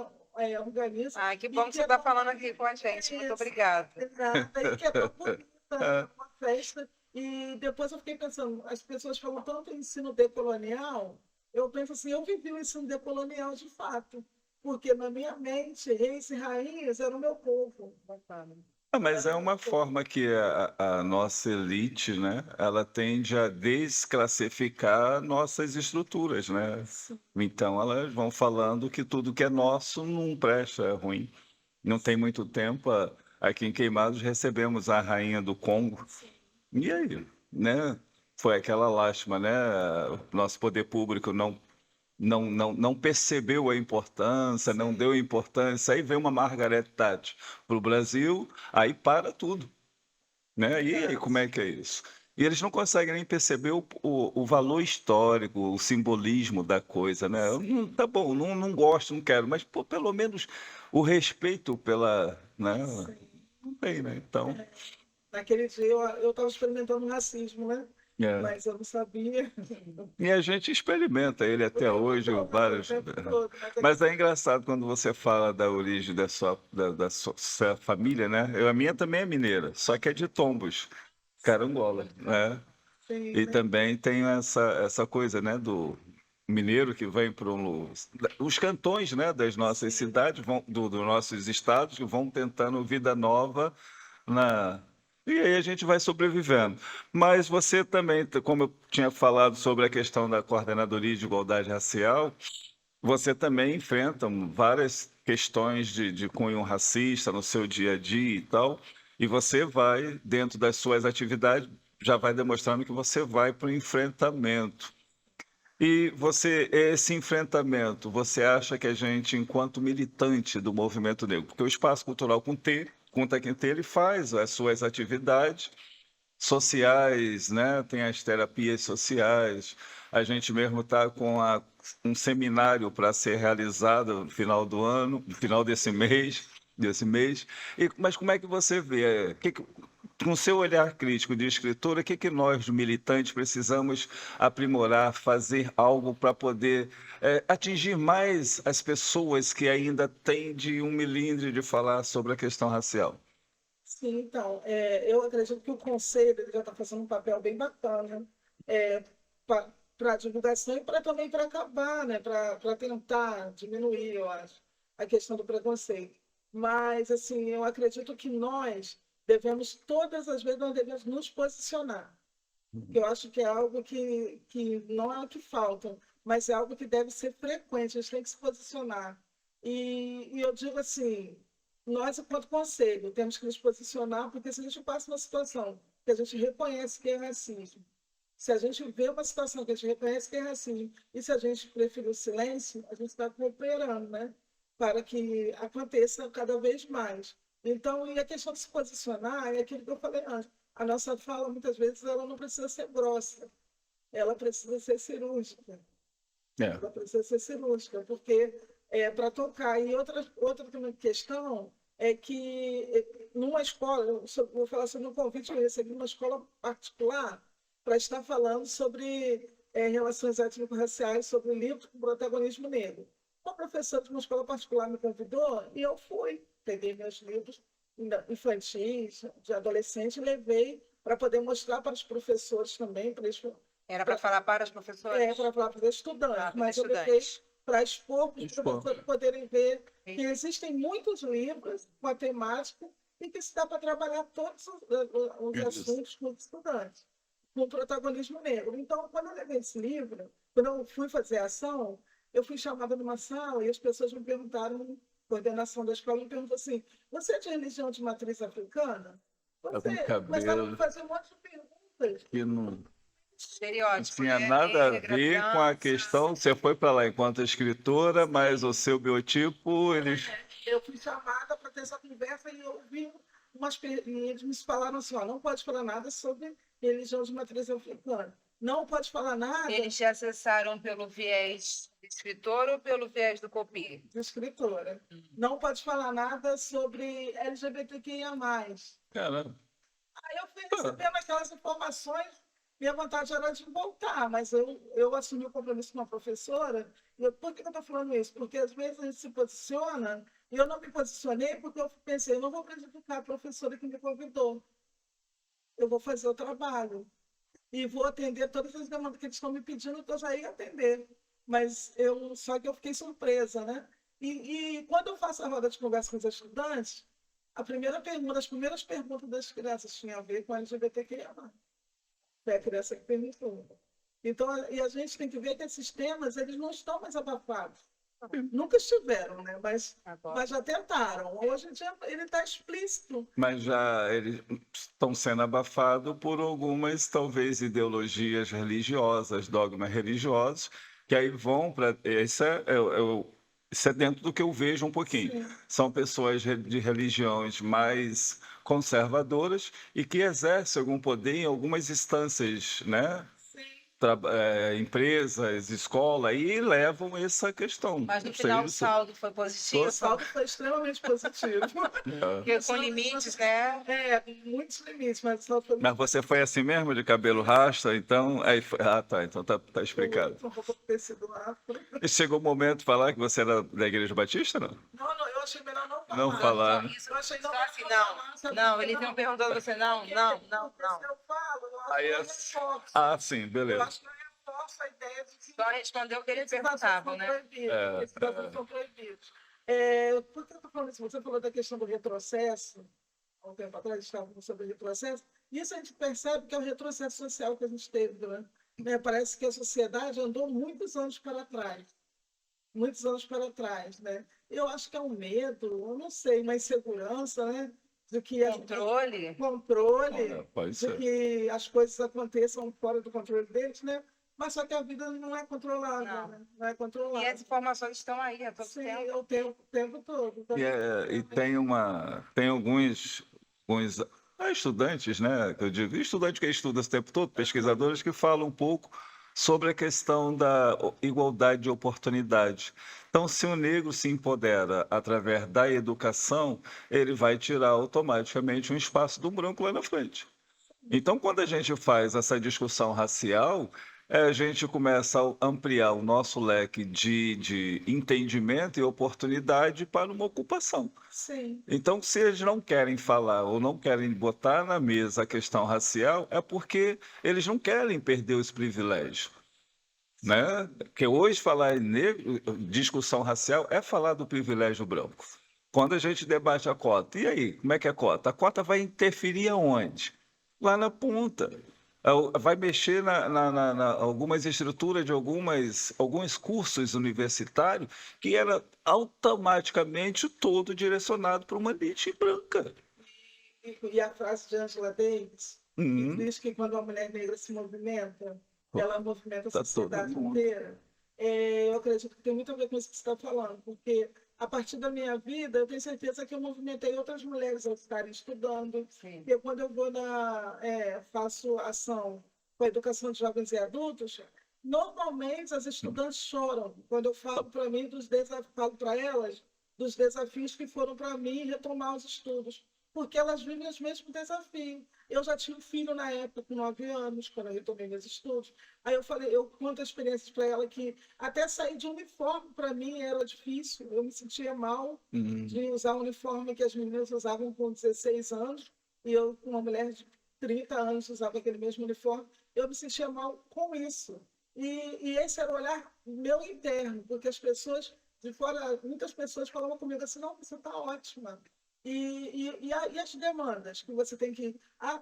organiza. Ai, que bom que você está falando aqui com a gente. Muito obrigada. E que é tão bonita, uma festa. E depois eu fiquei pensando, as pessoas falam tanto em ensino decolonial, eu penso assim, eu vivi o ensino decolonial de fato, porque na minha mente, reis e rainhas eram o meu povo. Bacana. Mas é uma forma que a nossa elite, né, ela tende a desclassificar nossas estruturas, né? Então elas vão falando que tudo que é nosso não presta, é ruim. Não tem muito tempo, aqui em Queimados recebemos a rainha do Congo. E aí, né? Foi aquela lástima, né? O nosso poder público não percebeu a importância, não deu importância. Aí vem uma Margaret Thatcher para o Brasil, aí para tudo, né? E aí, como é que é isso? E eles não conseguem nem perceber o valor histórico, o simbolismo da coisa, né? Tá bom, não gosto, não quero, mas pô, pelo menos o respeito pela, né? Não tem, né? Então, Naquele dia eu estava experimentando racismo, né? Mas eu não sabia. E a gente experimenta ele até hoje, vários. Mas é engraçado quando você fala da origem da sua família, né? A minha também é mineira, só que é de Tombos, Carangola, né? Sim, E também tem essa coisa, né? mineiro que vem para os cantões, né, das nossas cidades, dos nossos estados, que vão tentando vida nova na. E aí a gente vai sobrevivendo. Mas você também, como eu tinha falado sobre a questão da Coordenadoria de Igualdade Racial, você também enfrenta várias questões de cunho racista no seu dia a dia e tal, e você vai, dentro das suas atividades, já vai demonstrando que você vai para o enfrentamento. E esse enfrentamento, você acha que a gente, enquanto militante do movimento negro, porque o Espaço Cultural Kunta Kinte, ele faz as suas atividades sociais, né? Tem as terapias sociais. A gente mesmo está com um seminário para ser realizado no final do ano, no final desse mês. Mas como é que você vê? Com seu olhar crítico de escritora, o que nós, militantes, precisamos aprimorar, fazer algo para poder atingir mais as pessoas que ainda têm de um milímetro de falar sobre a questão racial? Sim, então, eu acredito que o Conselho ele já está fazendo um papel bem bacana para a divulgação e também para acabar, né, para tentar diminuir, eu acho, a questão do preconceito. Mas, assim, eu acredito que nós devemos, todas as vezes, nós devemos nos posicionar. Eu acho que é algo que não é o que falta, mas é algo que deve ser frequente, a gente tem que se posicionar. E eu digo assim, nós, enquanto conselho, temos que nos posicionar, porque se a gente passa uma situação que a gente reconhece que é racismo, se a gente vê uma situação que a gente reconhece que é racismo, e se a gente preferir o silêncio, a gente está cooperando, né? Para que aconteça cada vez mais. Então, e a questão de se posicionar é aquilo que eu falei antes. A nossa fala, muitas vezes, ela não precisa ser grossa, ela precisa ser cirúrgica. É. Ela precisa ser cirúrgica, porque para tocar. E outra também questão é que numa escola, vou falar sobre um convite que eu recebi numa escola particular para estar falando sobre relações étnico-raciais, sobre o livro com protagonismo negro. Uma professora de uma escola particular me convidou e eu fui. Peguei meus livros infantis, de adolescente, e levei para poder mostrar para os professores também. Era para falar para os professores? Para falar para os estudantes, Ah, mas eu estudantes. levei para expor, para os Expor. professores poderem ver que existem muitos livros com a temática e que se dá para trabalhar todos os Isso. assuntos com os estudantes, com protagonismo negro. Então, quando eu levei esse livro, quando eu fui fazer a ação, eu fui chamada numa sala e as pessoas me perguntaram, coordenação da escola me perguntou assim, você é de religião de matriz africana? Tá com Começaram a me cabelo fazer um monte de perguntas. que não Estereótipo, tinha né? nada a Negra, ver com a trança. questão. Você foi para lá enquanto escritora, mas o seu biotipo, eles. Eu fui chamada para ter essa conversa e eu vi e eles me falaram assim, ó, não pode falar nada sobre religião de matriz africana. Não pode falar nada Eles te acessaram pelo viés do escritor ou pelo viés do copy? de escritora. Não pode falar nada sobre LGBTQIA+. Caramba. Aí eu fui recebendo aquelas informações, minha vontade era de voltar, mas eu assumi o compromisso com uma professora. Por que eu estou falando isso? Porque às vezes a gente se posiciona, e eu não me posicionei porque eu pensei, eu não vou prejudicar a professora que me convidou. Eu vou fazer o trabalho. E vou atender todas as demandas que eles estão me pedindo, que eu já ia atender. Só que eu fiquei surpresa, né? E quando eu faço a roda de conversa com os estudantes, as primeiras perguntas das crianças tinham a ver com LGBTQIA+. Foi a criança que perguntou. Então, e a gente tem que ver que esses temas, eles não estão mais abafados. Nunca estiveram, né? Mas já tentaram. Hoje em dia ele está explícito. Mas já eles estão sendo abafados por algumas, talvez, ideologias religiosas, dogmas religiosos, que aí vão para. Isso é dentro do que eu vejo um pouquinho. Sim. São pessoas de religiões mais conservadoras e que exercem algum poder em algumas instâncias, né? Sim. Empresas, escola, e levam essa questão. Mas no Não final sei o se- saldo foi positivo? O saldo foi extremamente positivo. Porque com limites, né? Muitos limites, mas o saldo foi Mas você foi assim mesmo, de cabelo rasta, então. Tá, então tá explicado. um pouco tecido afro. E chegou o momento de falar que você era da Igreja Batista, não? Não, eu achei melhor não falar. Não falar, né? Eu achei Só melhor assim, falar, sabe não, por quê? eles iam perguntando a você, não. Porque se eu falo, eu acho Aí que é- eu reforço. Ah, sim, Eu beleza. acho que eu reforço essa ideia de que Só respondeu o que ele esses assuntos perguntava, são né? proibidos. Esses assuntos são proibidos. Por que eu estou falando isso? Você falou da questão do retrocesso, há um tempo atrás estávamos sobre retrocesso, e isso a gente percebe que é o retrocesso social que a gente teve, né? Parece que a sociedade andou muitos anos para trás, né? Eu acho que é um medo, eu não sei, uma insegurança, né? De que Controle. controle, Pode de ser. que as coisas aconteçam fora do controle deles, né? Mas só que a vida não é controlável, Não. né? Não é E controlável. as informações estão aí a todo Sim, tempo. o tempo todo. Então, E tem alguns estudantes, né, que eu digo, estudante que estuda esse tempo todo, pesquisadores que falam um pouco sobre a questão da igualdade de oportunidade. Então, se o negro se empodera através da educação, ele vai tirar automaticamente um espaço do branco lá na frente. Então, quando a gente faz essa discussão racial, a gente começa a ampliar o nosso leque de entendimento e oportunidade para uma ocupação. sim, Então, se eles não querem falar ou não querem botar na mesa a questão racial, é porque eles não querem perder os privilégios, né? Porque hoje falar em negro, discussão racial é falar do privilégio branco. Quando a gente debate a cota, e aí, como é que é a cota? A cota vai interferir aonde? Lá na ponta. Vai mexer algumas estruturas de alguns cursos universitários que era automaticamente todo direcionado para uma elite branca. e a frase de Angela Davis, que Uhum. diz que quando a mulher negra se movimenta, ela movimenta a Tá todo sociedade mundo. inteira. Eu acredito que tem muito a ver com isso que você está falando, porque a partir da minha vida, eu tenho certeza que eu movimentei outras mulheres ao estarem estudando. Sim. E quando eu vou faço ação com a educação de jovens e adultos, normalmente as estudantes choram quando eu falo para mim falo para elas dos desafios que foram para mim retomar os estudos, porque elas vivem os mesmos desafios. Eu já tinha um filho na época, com 9 anos, quando eu retomei meus estudos. Aí eu conto experiências para ela que até sair de uniforme para mim era difícil. Eu me sentia mal Uhum. de usar o uniforme que as meninas usavam com 16 anos, e eu, uma mulher de 30 anos, usava aquele mesmo uniforme. Eu me sentia mal com isso. E esse era o olhar meu interno, porque as pessoas de fora, muitas pessoas falavam comigo assim: não, você está ótima. E as demandas que você tem que.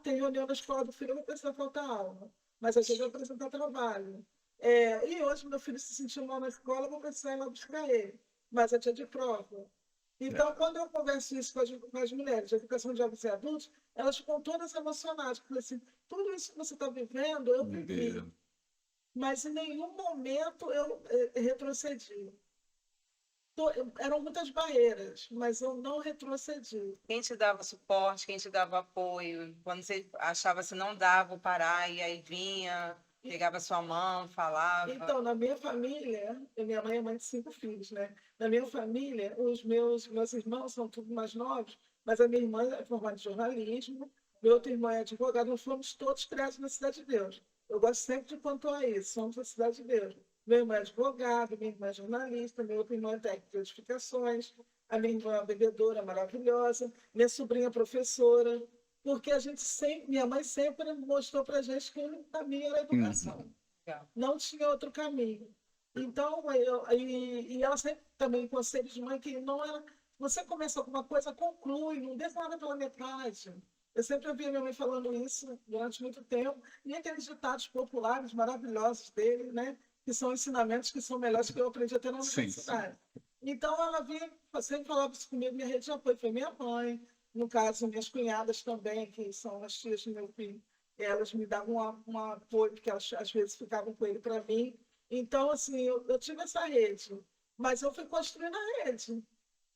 Tem reunião na escola do filho, não precisa faltar aula, mas às vezes vai apresentar trabalho. E hoje meu filho se sentiu mal na escola, eu vou precisar ir lá buscar ele, mas é dia de prova. Então, quando eu converso isso com as mulheres de educação de jovens e adultos, elas ficam todas emocionadas, porque assim, tudo isso que você está vivendo, eu vivi, mas em nenhum momento eu retrocedi. Eram muitas barreiras, mas eu não retrocedi. Quem te dava suporte, quem te dava apoio? Quando você achava que não dava, vou parar, e aí vinha, pegava sua mão, falava. Então, na minha família, minha mãe é mãe de 5 filhos, né? Na minha família, os meus irmãos são tudo mais novos, mas a minha irmã é formada em jornalismo, meu outro irmão é advogado, nós fomos todos criados na Cidade de Deus. Eu gosto sempre de pontuar isso, somos da Cidade de Deus. Meu irmão é advogado, minha irmã é jornalista, meu outro irmão é técnico de edificações, a minha irmã é uma bebedora maravilhosa, minha sobrinha é professora, porque a gente sempre, minha mãe sempre mostrou para a gente que o único caminho era a educação. Não tinha outro caminho. Então, e ela sempre também conselho de mãe que não era. Você começa alguma coisa, conclui, não deixa nada pela metade. Eu sempre ouvi minha mãe falando isso durante muito tempo, e aqueles ditados populares maravilhosos dele, né? Que são ensinamentos que são melhores que eu aprendi até na universidade. Então, ela vinha, sempre falava isso comigo, minha rede de apoio foi minha mãe, no caso, minhas cunhadas também, que são as tias do meu filho, elas me davam um apoio, porque elas às vezes ficavam com ele para mim. Então, assim, eu tive essa rede, mas eu fui construindo a rede,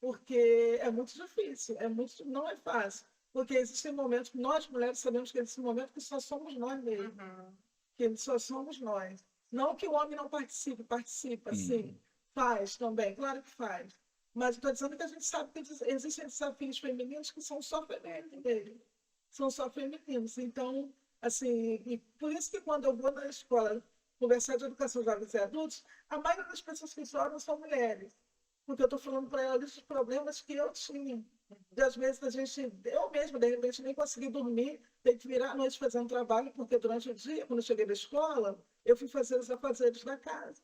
porque é muito difícil, não é fácil, porque existem momentos, nós mulheres sabemos que existem momentos que só somos nós mesmos, que só somos nós. Não que o homem não participa, sim, faz também, claro que faz. Mas estou dizendo que a gente sabe que existem desafios femininos que são só femininos, são só femininos. Então, assim, e por isso que quando eu vou na escola conversar de educação de jovens e adultos, a maioria das pessoas que choram são mulheres, porque eu estou falando para elas dos problemas que eu tinha. E às vezes eu mesma, de repente, nem consegui dormir, tenho que virar à noite fazendo trabalho, porque durante o dia, quando eu cheguei da escola, eu fui fazer os afazeres da casa.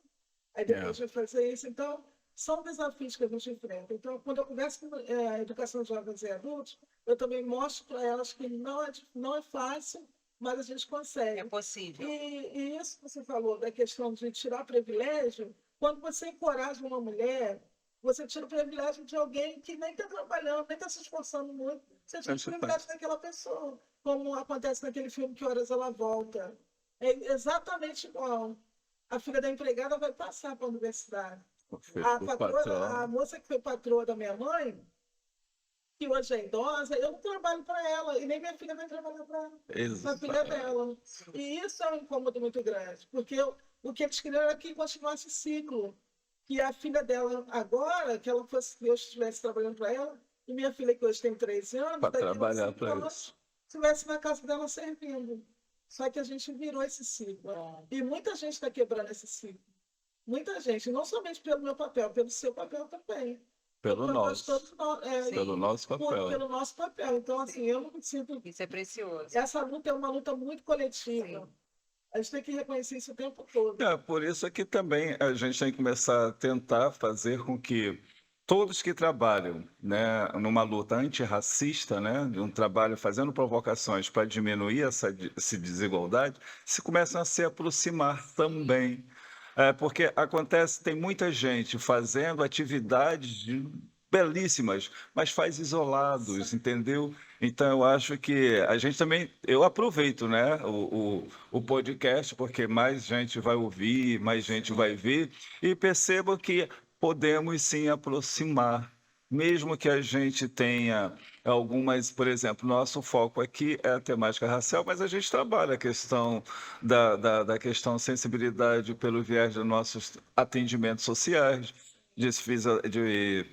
Aí É, depois eu fui fazer isso. Então, são desafios que a gente enfrenta. Então, quando eu converso com a educação de jovens e adultos, eu também mostro para elas que não é fácil, mas a gente É consegue. possível. E isso que você falou da questão de tirar privilégio, quando você encoraja uma mulher, você tira o privilégio de alguém que nem está trabalhando, nem está se esforçando muito, você tira o isso privilégio daquela pessoa, como acontece naquele filme Que Horas Ela Volta. É exatamente igual. A filha da empregada vai passar para a universidade. o A patrão. moça que foi patroa da minha mãe, que hoje é idosa, eu não trabalho para ela, e nem minha filha vai trabalhar para a filha Exato. dela. E isso é um incômodo muito grande, porque o que eles queriam era que continuasse esse ciclo. Que a filha dela, agora, que eu estivesse trabalhando para ela, e minha filha, que hoje tem 13 anos, Para daqui a uns trabalhar 5 para anos, isso. estivesse na casa dela servindo. Só que a gente virou esse ciclo. Bom, E muita gente está quebrando esse ciclo. Muita gente, não somente pelo meu papel, pelo seu papel também. Pelo Porque nós nosso. todos, Pelo sim, nosso papel. pelo nosso papel. Então, assim, sim. eu não me sinto. Isso é precioso. Essa luta é uma luta muito coletiva. Sim. A gente tem que reconhecer isso o tempo todo. É, por isso é que também a gente tem que começar a tentar fazer com que todos que trabalham, né, numa luta antirracista, né, de um trabalho fazendo provocações para diminuir essa desigualdade, se começam a se aproximar também. É, porque acontece, tem muita gente fazendo atividades belíssimas, mas faz isolados, entendeu? Então, eu acho que a gente também, eu aproveito, né, o podcast, porque mais gente vai ouvir, mais gente vai ver, e percebo que podemos sim aproximar, mesmo que a gente tenha algumas, por exemplo, nosso foco aqui é a temática racial, mas a gente trabalha a questão da questão sensibilidade pelo viés dos nossos atendimentos sociais, de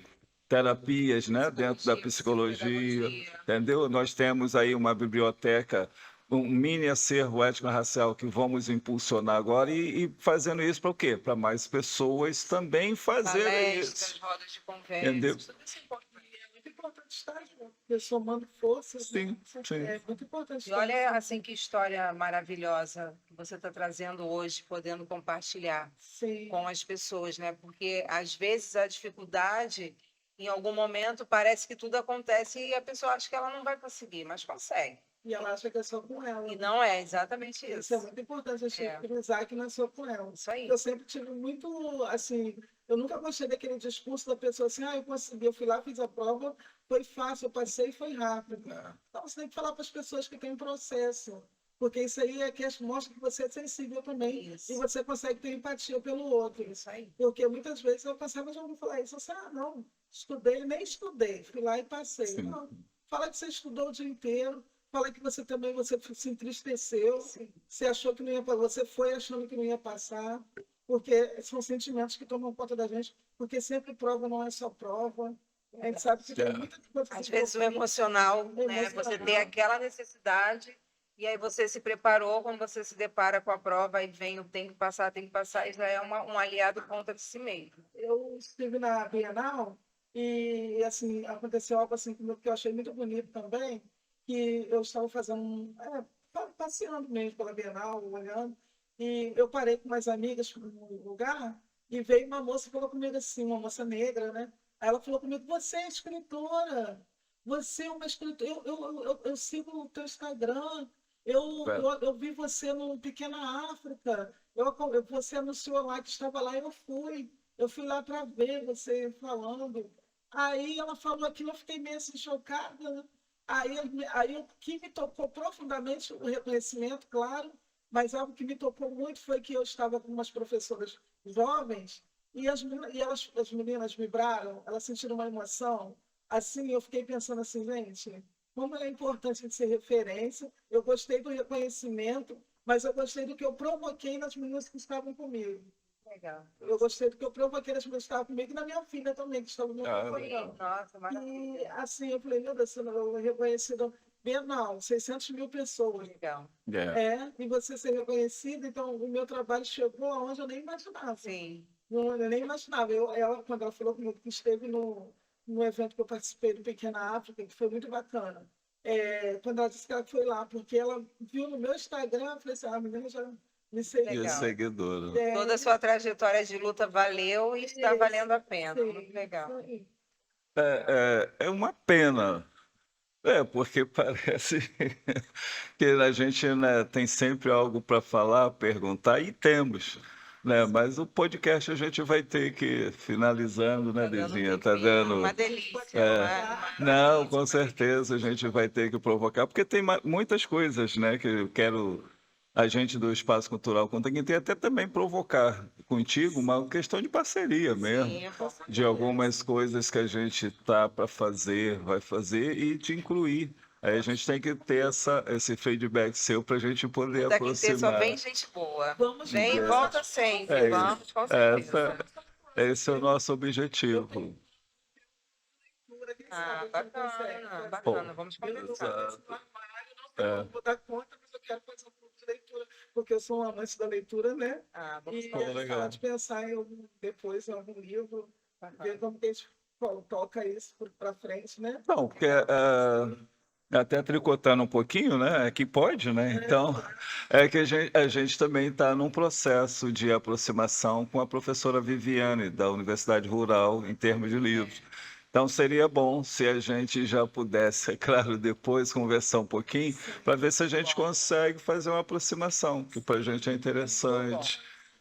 terapias, né, dentro da psicologia, Psicopedagogia. entendeu? Nós temos aí uma biblioteca, um mini acervo étnico-racial que vamos impulsionar agora e fazendo isso para o quê? Para mais pessoas também fazerem Palestras, isso, rodas de entendeu? conversa, tudo isso é importante. E é muito importante estar junto, porque somando forças, né? Sim, sim. É muito importante E estar olha, junto. assim, que história maravilhosa que você está trazendo hoje, podendo compartilhar Sim. com as pessoas, né? Porque às vezes a dificuldade, em algum momento, parece que tudo acontece e a pessoa acha que ela não vai conseguir, mas consegue. E ela acha que é só com ela, E né? não é exatamente Isso é isso. muito importante, a gente É, frisar que não é só com ela. isso aí. Eu sempre tive muito, assim, eu nunca gostei daquele discurso da pessoa assim, eu consegui, eu fui lá, fiz a prova, foi fácil, eu passei e foi rápido. É, Então, você tem que falar para as pessoas que tem um processo, porque isso aí é que mostra que você é sensível também e Isso, você consegue ter empatia pelo outro. isso aí. Porque muitas vezes eu passava de ouvir falar isso, assim, não, estudei, nem estudei, fui lá e passei. sim. Não, fala que você estudou o dia inteiro, fala que você também você se entristeceu, Sim. você achou que não ia passar, você foi achando que não ia passar, porque são sentimentos que tomam conta da gente, porque sempre prova não é só prova. A gente sabe que tem É. muita coisa que Às se vezes o complica. emocional, né? Emocional. Você tem aquela necessidade e aí você se preparou, quando você se depara com a prova e vem o tem que passar, e já é um aliado contra de si mesmo. Eu estive na Bienal e assim aconteceu algo assim comigo que eu achei muito bonito também, que eu estava fazendo passeando mesmo pela Bienal, olhando, e eu parei com umas amigas no lugar e veio uma moça e falou comigo assim, uma moça negra, né? Aí ela falou comigo: você é escritora, você é uma escritora, eu sigo o teu Instagram, eu vi você no Pequena África, você anunciou lá que estava lá, eu fui lá para ver você falando. Aí ela falou aquilo, eu fiquei meio assim chocada, né? Aí o que me tocou profundamente, o reconhecimento, claro, mas algo que me tocou muito foi que eu estava com umas professoras jovens as meninas vibraram, elas sentiram uma emoção. Assim, eu fiquei pensando assim, gente, como é importante ser referência. Eu gostei do reconhecimento, mas eu gostei do que eu provoquei nas meninas que estavam comigo. Legal. Eu gostei do que eu provoquei nas meninas que estavam comigo e na minha filha também, que estava me Ah, acompanhando. Nossa, E maravilha. assim, eu falei, meu Deus, eu reconhecido Bienal, 600 mil pessoas. Legal. E você ser reconhecido, então o meu trabalho chegou aonde eu nem imaginava. Sim. Não, eu nem imaginava. Quando ela falou comigo que esteve no evento que eu participei do Pequena África, que foi muito bacana. Quando ela disse que ela foi lá, porque ela viu no meu Instagram, eu falei assim, a menina já me E seguia. Legal. seguidora. Toda a sua trajetória de luta valeu e está valendo a pena. Sim, Muito legal. isso aí. É uma pena. Porque parece que a gente, né, tem sempre algo para falar, perguntar, e temos, né? Mas o podcast a gente vai ter que ir finalizando, né, Tá dando Dezinha? um Tá tempinho, dando. uma delícia. Não, com certeza a gente vai ter que provocar, porque tem muitas coisas, né, que eu quero, a gente do Espaço Cultural Conta Quem Tem, até também provocar contigo uma questão de parceria mesmo, Sim, com de algumas coisas que a gente tá para fazer, vai fazer e te incluir. Aí a gente tem que ter esse feedback seu para a gente poder Conta Quem Tem só aproximar. vem gente boa. Vamos Vem e É, volta sempre. é Vamos, isso. com certeza. Esse é o nosso objetivo. Quem Ah, sabe a gente consegue bacana, fazer. bacana. Vamos Eu não conversar. sou desse armário, não sei como vou dar conta, mas eu quero fazer um clube de leitura, porque eu sou uma amante da leitura, né? Ah, vamos E legal. pode pensar depois em algum livro, conversar. ver como que a gente toca isso para frente, né? Não, porque até tricotando um pouquinho, né? É que pode, né? Então, é que a gente também está num processo de aproximação com a professora Viviane, da Universidade Rural, em termos de livros. Então, seria bom se a gente já pudesse, é claro, depois conversar um pouquinho, para ver se a gente consegue fazer uma aproximação, que para a gente é interessante.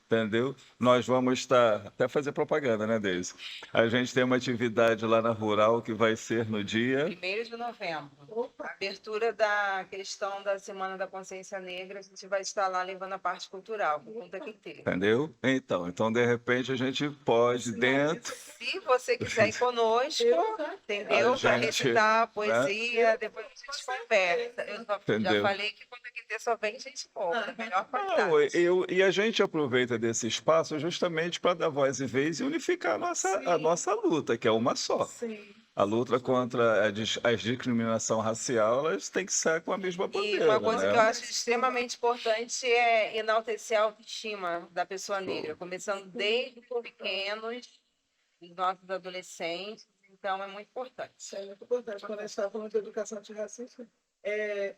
Entendeu? Nós vamos estar, até fazer propaganda, né, Deise? A gente tem uma atividade lá na Rural que vai ser no dia. 1º de novembro. Opa, Abertura da questão da Semana da Consciência Negra, a gente vai estar lá levando a parte cultural, com Conta Quem Tem. Entendeu? Então, de repente, a gente pode, dentro, Se você quiser ir conosco, entendeu? A Para gente, recitar a né? poesia, depois a gente conversa. Eu já Entendeu? falei que Conta Quem Tem só vem gente boa, da melhor Não, qualidade. e a gente aproveita desse espaço justamente para dar voz e vez e unificar a nossa luta, que é uma só. sim. A luta contra a discriminação racial, elas têm que ser com a mesma E bandeira, uma coisa que eu né? acho extremamente importante é enaltecer a autoestima da pessoa negra, começando desde pequenos, dos nossos adolescentes. Então, é muito importante. Isso é muito importante. Quando a gente está falando de educação antirracista,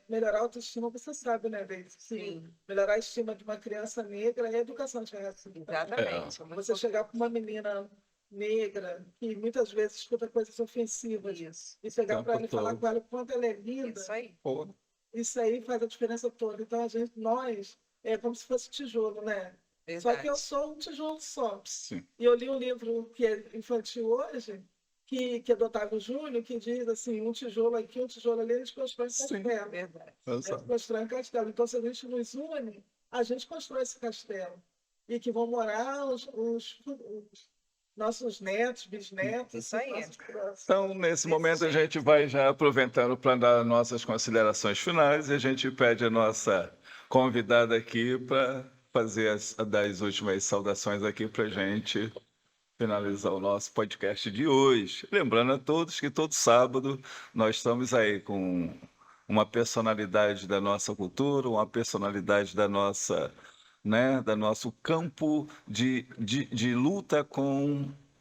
melhorar a autoestima, você sabe, né, Deise? Sim. Melhorar a estima de uma criança negra é educação antirracista. Exatamente. É muito Você chegar para uma menina negra, que muitas vezes escuta coisas ofensivas, Isso. e chegar Tempo para ela e falar todo. com ela o quanto ela é linda, Isso aí. Pô, isso aí faz a diferença toda. Então, nós, é como se fosse tijolo, né? Só que eu Verdade. sou um tijolo só. sim. E eu li um livro que é infantil hoje, que é do Otávio Júnior, que diz assim, um tijolo aqui, um tijolo ali, a gente constrói um Sim. castelo. Verdade. A gente constrói um castelo. Então, se a gente nos une, a gente constrói esse castelo. E que vão morar os nossos netos, bisnetos, Isso aí. nossos próximos. Então, nesse momento, a gente vai já aproveitando para dar nossas considerações finais e a gente pede a nossa convidada aqui para fazer das últimas saudações aqui para a gente finalizar o nosso podcast de hoje. Lembrando a todos que todo sábado nós estamos aí com uma personalidade da nossa cultura, uma personalidade da nossa, né, da nosso campo de luta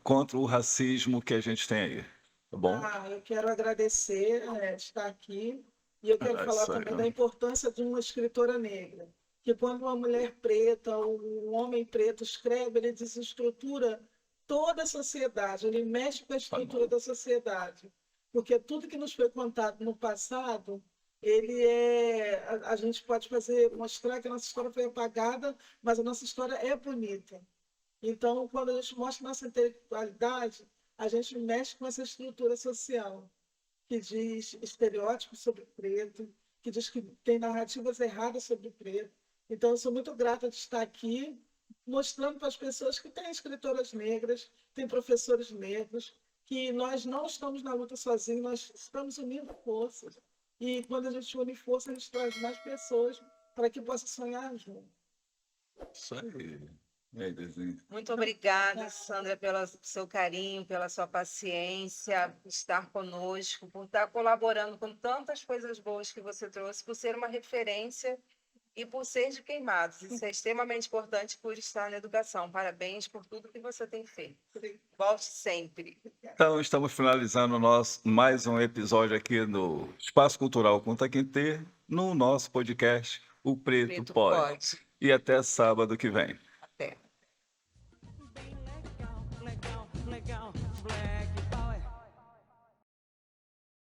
contra o racismo que a gente tem aí. Tá bom? Eu quero agradecer estar aqui e eu quero falar Isso aí. também da importância de uma escritora negra, que quando uma mulher preta ou um homem preto escreve, ele desestrutura toda a sociedade, ele mexe com a estrutura da sociedade, porque tudo que nos foi contado no passado, a gente pode mostrar que a nossa história foi apagada, mas a nossa história é bonita. Então, quando a gente mostra nossa intelectualidade, a gente mexe com essa estrutura social, que diz estereótipos sobre preto, que diz que tem narrativas erradas sobre preto. Então, eu sou muito grata de estar aqui, mostrando para as pessoas que tem escritoras negras, tem professores negros, que nós não estamos na luta sozinhos, nós estamos unindo forças. E quando a gente une forças, a gente traz mais pessoas para que possam sonhar junto. Isso aí. E aí, Dezinho? Muito obrigada, Sandra, pelo seu carinho, pela sua paciência, por estar conosco, por estar colaborando com tantas coisas boas que você trouxe, por ser uma referência e por ser de Queimados. Isso é extremamente importante por estar na educação. Parabéns por tudo que você tem feito. Volte sempre. Então, estamos finalizando mais um episódio aqui no Espaço Cultural Conta Quem Ter, no nosso podcast, O Preto Preto Pode. pode. E até sábado que vem. Até. Bem legal, legal, legal.